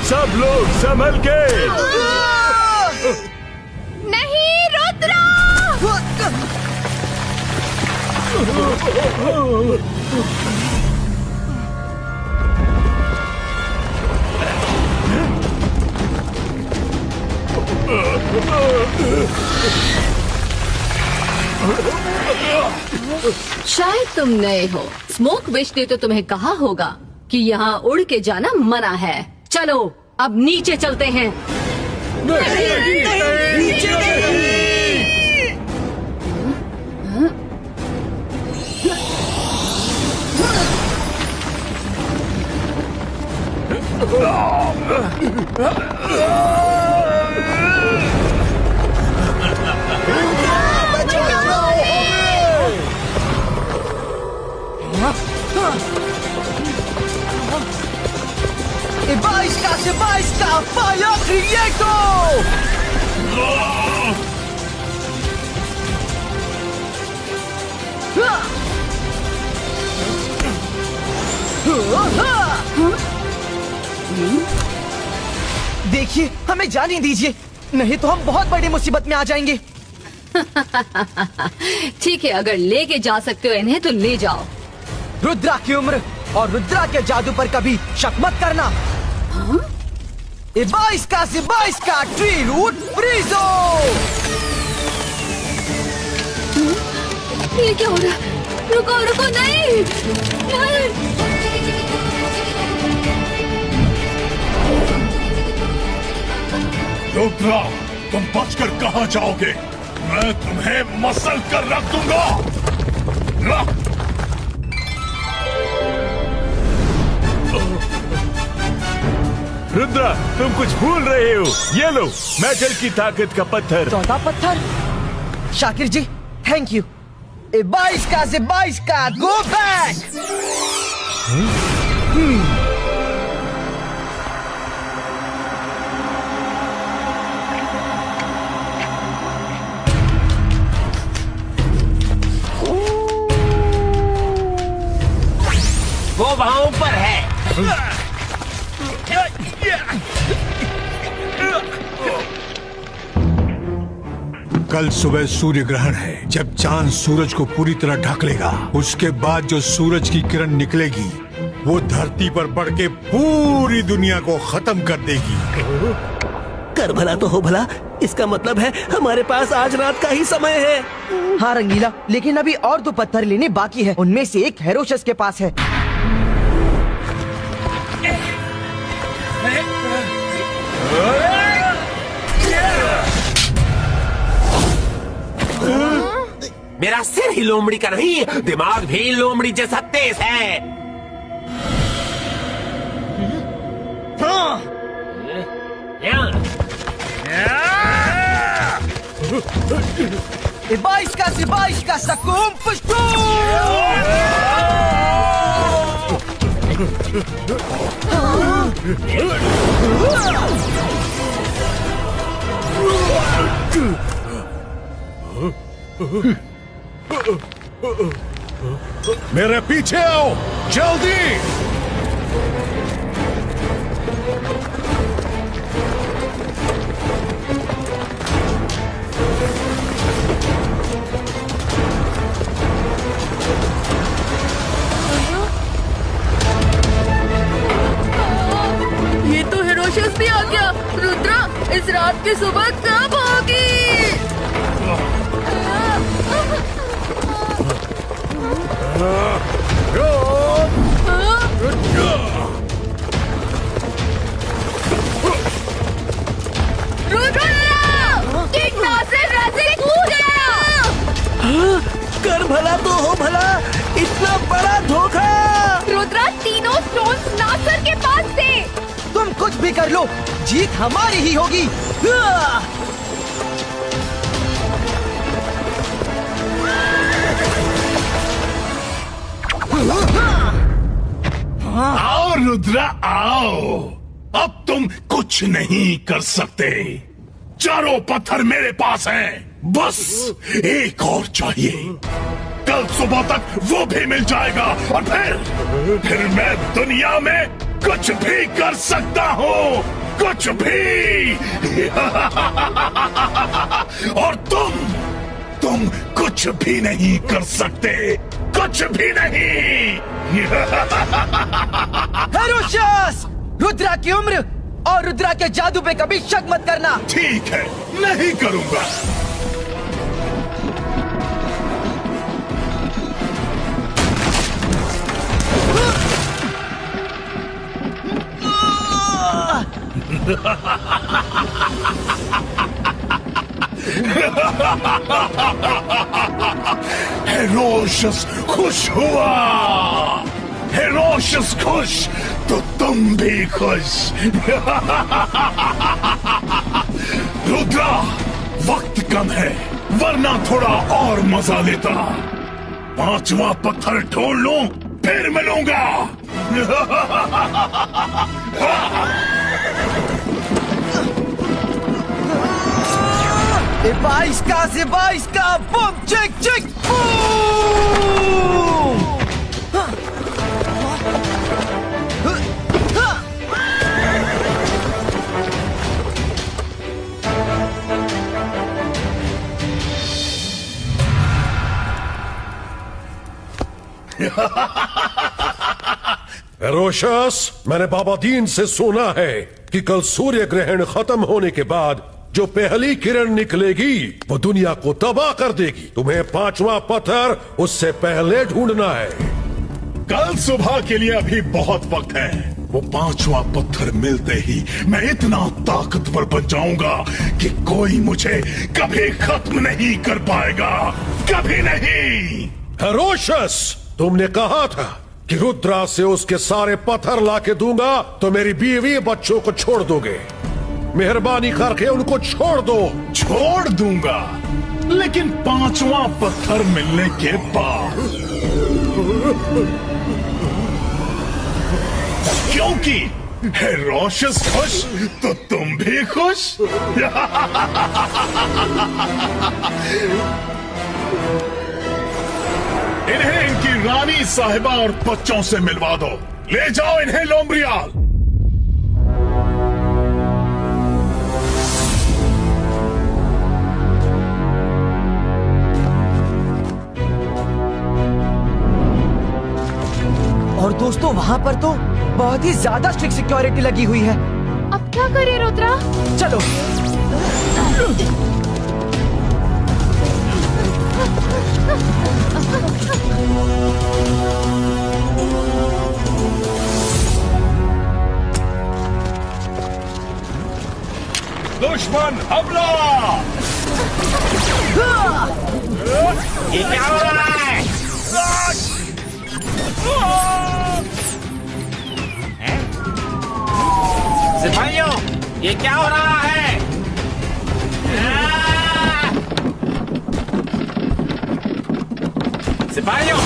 सब लोग संभल के। नहीं, रुद्रा! शायद तुम नए हो। स्मोक विश ने तो तुम्हें कहा होगा कि यहाँ उड़ के जाना मना है। चलो अब नीचे चलते हैं। Se vai escapar, eu acredito! देखिए, हमें जाने दीजिए, नहीं तो हम बहुत बड़ी मुसीबत में आ जाएंगे। ठीक है, अगर लेके जा सकते हो इन्हें तो ले जाओ। रुद्रा की उम्र और रुद्रा के जादू पर कभी शक मत करना। Ibaiska, Tree Root Frizo! ये क्या हो रहा है? रुको, रुको, नहीं! रुद्रा, तुम बचकर कहाँ जाओगे? मैं तुम्हें मसल कर रख दूंगा। रुद्रा, तुम कुछ भूल रहे हो। ये लो, मेटल की ताकत का पत्थर। चौथा पत्थर? Shakir ji, thank you. Ibaiska, go back! कल सुबह सूर्य ग्रहण है। जब चांद सूरज को पूरी तरह ढक लेगा, उसके बाद जो सूरज की किरण निकलेगी वो धरती पर बढ़ के पूरी दुनिया को खत्म कर देगी। कर भला तो हो भला, इसका मतलब है हमारे पास आज रात का ही समय है। हाँ रंगीला, लेकिन अभी और 2 पत्थर लेने बाकी है। उनमें से एक हेरोशस के पास है। मेरा सिर ही लोमड़ी का नहीं, दिमाग भी लोमड़ी जैसा तेज है। Ibaisca, sacum, puxtu! मेरे पीछे आओ, जल्दी! ये तो हेरोशस भी आ गया। रुद्रा, इस रात की सुबह कब होगी? कर भला तो हो भला, इतना बड़ा धोखा। रुद्रा, तीनों स्टोन्स नासर के पास थे। तुम कुछ भी कर लो, जीत हमारी ही होगी। आओ रुद्रा, आओ। अब तुम कुछ नहीं कर सकते। चारों पत्थर मेरे पास हैं। बस एक और चाहिए। कल सुबह तक वो भी मिल जाएगा और फिर मैं दुनिया में कुछ भी कर सकता हूँ, कुछ भी। और तुम कुछ भी नहीं कर सकते, कुछ भी नहीं। हेरोशस, रुद्रा की उम्र और रुद्रा के जादू पे कभी शक मत करना। ठीक है, नहीं करूंगा। हेरोशस खुश हुआ। हेरोशस खुश तो तुम भी खुश। रुद्रा, वक्त कम है, वरना थोड़ा और मजा लेता। 5वां पत्थर ढूंढ लूं, फिर मिलूंगा। Ibaisca, boom, chick, boom! हेरोशस, मैंने बाबा दीन से सुना है कि कल सूर्य ग्रहण खत्म होने के बाद जो पहली किरण निकलेगी वो दुनिया को तबाह कर देगी। तुम्हें 5वां पत्थर उससे पहले ढूंढना है। कल सुबह के लिए अभी बहुत वक्त है। वो 5वां पत्थर मिलते ही मैं इतना ताकतवर बन जाऊंगा कि कोई मुझे कभी खत्म नहीं कर पाएगा, कभी नहीं। हेरोशस, तुमने कहा था कि रुद्रा से उसके सारे पत्थर लाके दूंगा तो मेरी बीवी बच्चों को छोड़ दोगे। मेहरबानी करके उनको छोड़ दो। छोड़ दूंगा, लेकिन 5वां पत्थर मिलने के बाद। क्योंकि हेरोशस खुश तो तुम भी खुश। इन्हें इनकी रानी साहिबा और बच्चों से मिलवा दो। ले जाओ इन्हें लोमरियाल। और दोस्तों वहाँ पर तो बहुत ही ज्यादा स्ट्रिक्ट सिक्योरिटी लगी हुई है। अब क्या करे रुद्रा? चलो। दुश्मन हमला। ये क्या हो रहा है? सिपाहियों, ये क्या हो रहा है? सिपाहियों,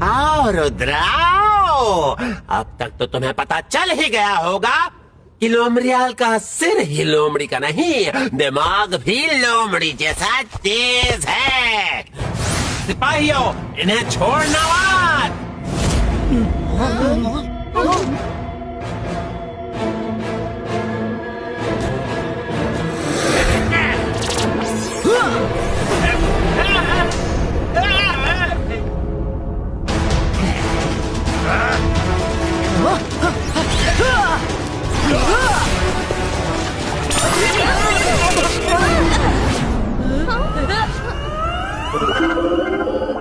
आओ रुद्राओ, अब तक तो तुम्हें पता चल ही गया होगा कि लोमड़ियाल का सिर ही लोमड़ी का नहीं, दिमाग भी लोमड़ी जैसा तेज है। सिपाहियों, इन्हें छोड़ना मत।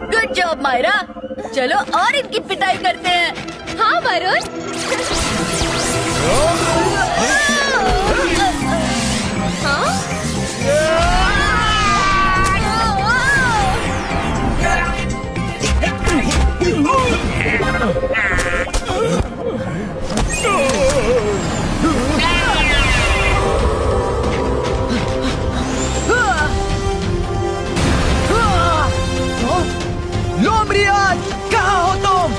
Good job Myra. चलो और इनकी पिटाई करते हैं। हाँ वरुण। लोमड़ियाल, कहाँ हो तुम?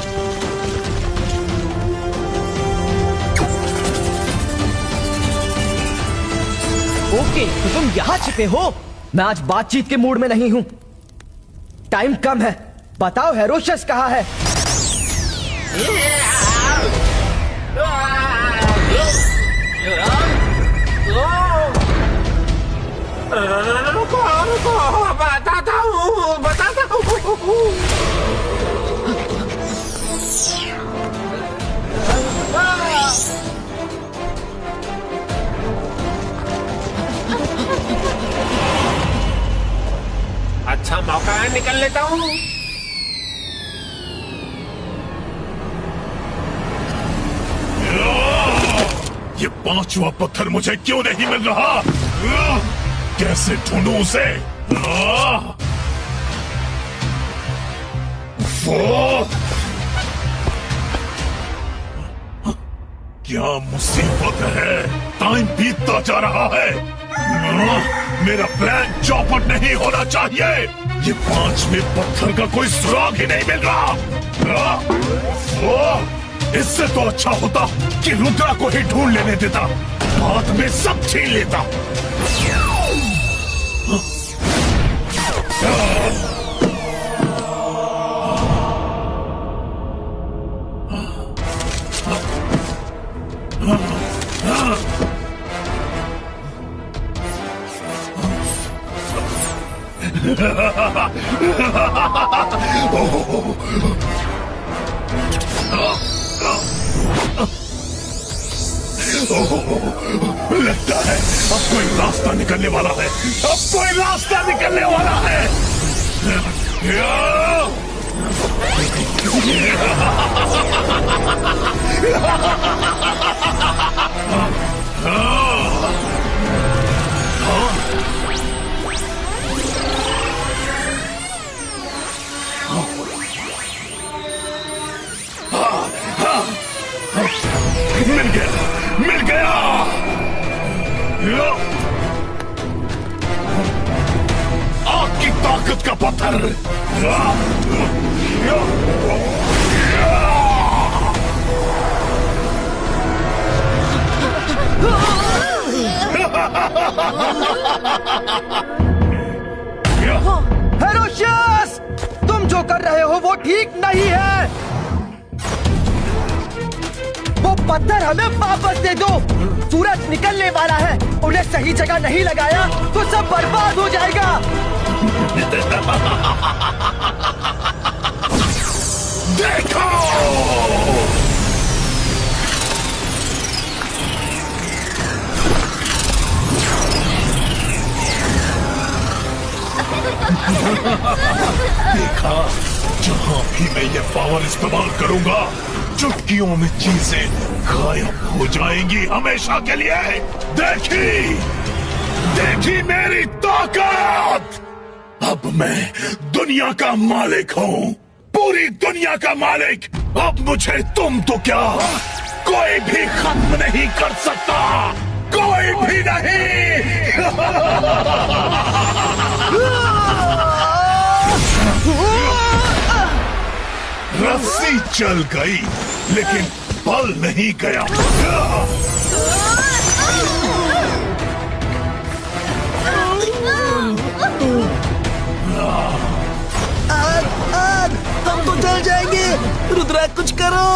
ओके, तो तुम यहाँ छिपे हो। मैं आज बातचीत के मूड में नहीं हूँ। टाइम कम है। बताओ हेरोशस कहाँ है? बताता हूँ। अच्छा मौका है, निकल लेता हूँ। ये पांचवा पत्थर मुझे क्यों नहीं मिल रहा? कैसे ढूंढूं उसे? क्या मुसीबत है? टाइम बीतता जा रहा है। मेरा प्लान चौपट नहीं होना चाहिए। ये पांचवें पत्थर का कोई सुराग ही नहीं मिल रहा। इससे तो अच्छा होता कि रुद्रा को ही ढूंढ लेने देता, बाद में सब छीन लेता। लगता है अब कोई रास्ता निकलने वाला है। अब कोई रास्ता निकलने वाला है। मिल गया, मिल गया। आग की ताकत का पत्थर। हेरोशियस, तुम जो कर रहे हो वो ठीक नहीं है। वो पत्थर हमें वापस दे दो। सूरज निकलने वाला है, उन्हें सही जगह नहीं लगाया तो सब बर्बाद हो जाएगा। देखो, देखा, जहां भी मैं ये पावर इस्तेमाल करूंगा चुटकियों में चीजें गायब हो जाएंगी हमेशा के लिए। देखी देखी मेरी ताकत। अब मैं दुनिया का मालिक हूँ, पूरी दुनिया का मालिक। अब मुझे तुम तो क्या कोई भी खत्म नहीं कर सकता, कोई भी नहीं। रस्सी चल गई लेकिन बल नहीं गया। आग आग, हम तो जल जाएंगे। रुद्रा कुछ करो।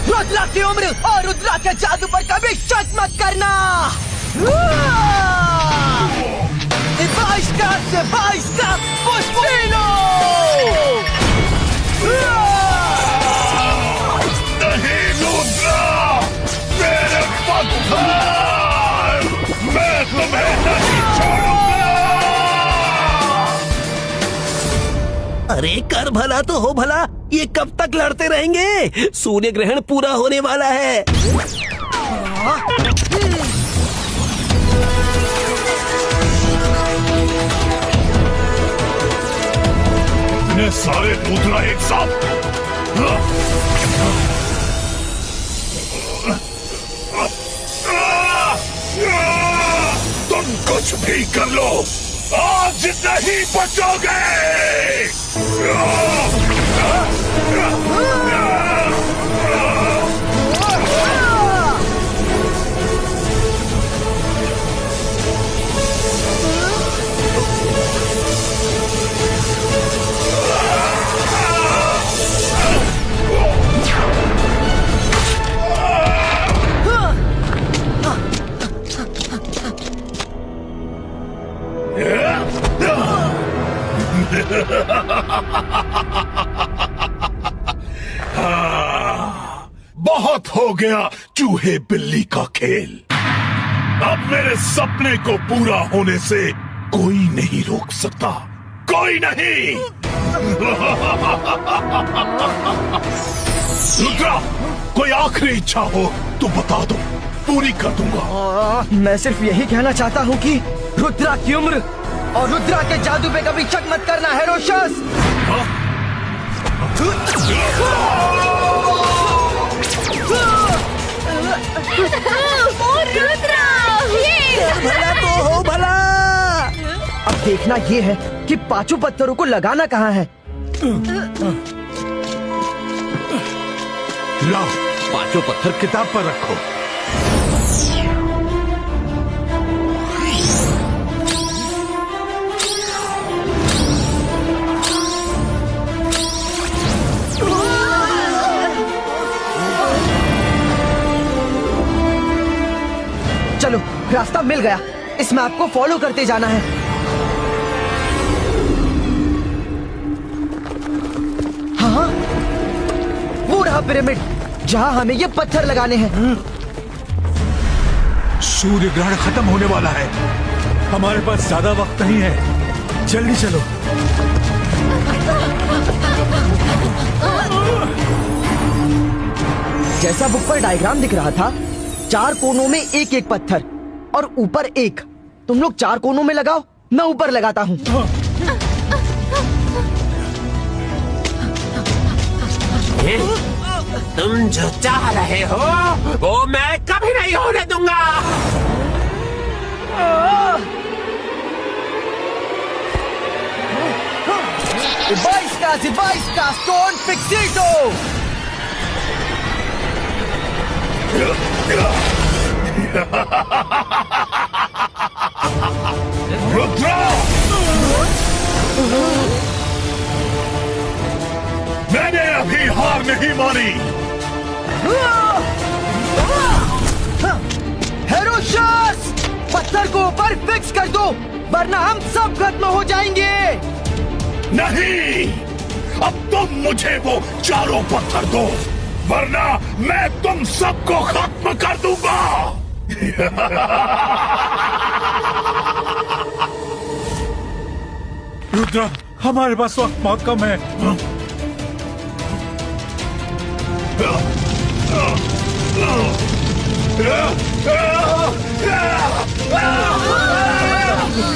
रुद्रा की उम्र और रुद्रा के जादू पर कभी शक मत करना। 22 का पुष्पिनो। नहीं रुद्रा, मेरे पत्थर, मैं तुम्हें नहीं छोड़ूंगा। अरे कर भला तो हो भला, ये कब तक लड़ते रहेंगे? सूर्य ग्रहण पूरा होने वाला है। इतने सारे पूतला एक साथ। तुम कुछ भी कर लो, आग आज नहीं बचोगे। बहुत हो गया चूहे बिल्ली का खेल। अब मेरे सपने को पूरा होने से कोई नहीं रोक सकता, कोई नहीं। रुद्रा, कोई आखिरी इच्छा हो तो बता दो, पूरी कर दूंगा। मैं सिर्फ यही कहना चाहता हूँ कि रुद्रा की उम्र और रुद्रा के जादू पे कभी शक मत करना है रोशस। भला तो हो भला। अब देखना ये है कि पांचों पत्थरों को लगाना कहाँ है। लाओ, पांचों पत्थर किताब पर रखो। चलो, रास्ता मिल गया। इस मैप को फॉलो करते जाना है। हाँ, वो रहा पिरामिड जहाँ हमें ये पत्थर लगाने हैं। सूर्य ग्रहण खत्म होने वाला है, हमारे पास ज्यादा वक्त नहीं है, जल्दी चलो। जैसा बुक पर डायग्राम दिख रहा था, 4 कोनों में एक एक पत्थर और ऊपर एक। तुम लोग 4 कोनों में लगाओ, मैं ऊपर लगाता हूँ। तुम जो चाह रहे हो वो मैं कभी नहीं होने दूंगा। Ibaisca, Stone Fixito! रुद्रा, मैंने अभी हार नहीं मानी। हेरोशस, पत्थर को ऊपर फिक्स कर दो, वरना हम सब खत्म हो जाएंगे। नहीं, अब तुम मुझे वो 4 पत्थर दो, वरना मैं तुम सबको खत्म कर दूंगा। रुद्रा, हमारे पास वक्त बहुत कम है।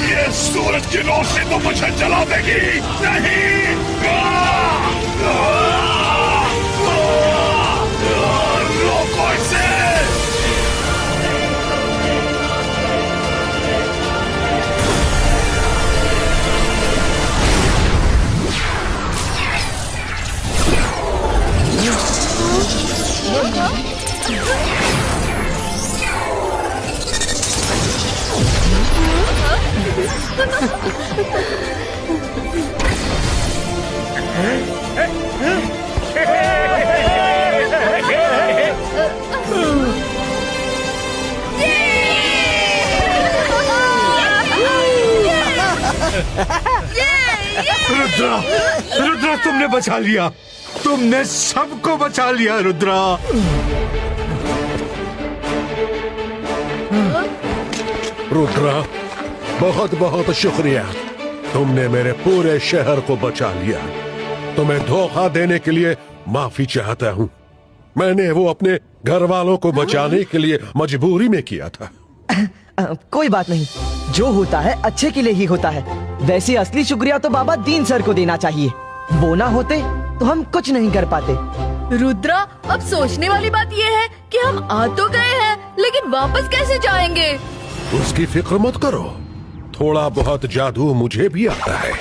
ये सूरज की रोशनी तो मुझे जला देगी। नहीं, रोको इसे। रुद्रा, रुद्रा, तुमने बचा लिया, तुमने सबको बचा लिया रुद्रा। रुद्रा, बहुत बहुत शुक्रिया, तुमने मेरे पूरे शहर को बचा लिया। तुम्हें धोखा देने के लिए माफी चाहता हूँ। मैंने वो अपने घर वालों को बचाने के लिए मजबूरी में किया था। कोई बात नहीं, जो होता है अच्छे के लिए ही होता है। वैसे असली शुक्रिया तो बाबा दीन सर को देना चाहिए। वो ना होते तो हम कुछ नहीं कर पाते। रुद्रा, अब सोचने वाली बात ये है कि हम आ तो गए हैं, लेकिन वापस कैसे जाएंगे? उसकी फिक्र मत करो, थोड़ा बहुत जादू मुझे भी आता है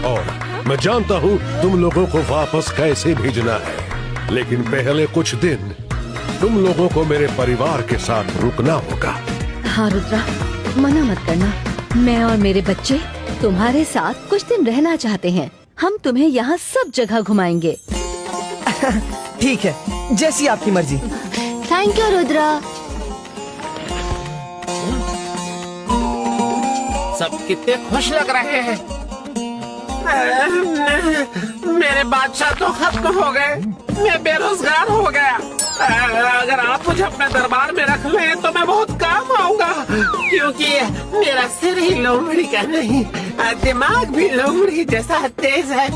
और मैं जानता हूँ तुम लोगों को वापस कैसे भेजना है, लेकिन पहले कुछ दिन तुम लोगों को मेरे परिवार के साथ रुकना होगा। हाँ रुद्रा, मना मत करना। मैं और मेरे बच्चे तुम्हारे साथ कुछ दिन रहना चाहते हैं। हम तुम्हें यहाँ सब जगह घुमाएंगे। ठीक है, जैसी आपकी मर्जी। Thank you Rudra. सब कितने खुश लग रहे हैं। मेरे बादशाह तो खत्म हो गए, मैं बेरोजगार हो गया। अगर आप मुझे अपने दरबार में रख लें तो मैं बहुत काम आऊंगा, क्योंकि मेरा सिर ही लोमड़ी का नहीं, दिमाग भी लोमड़ी जैसा तेज है।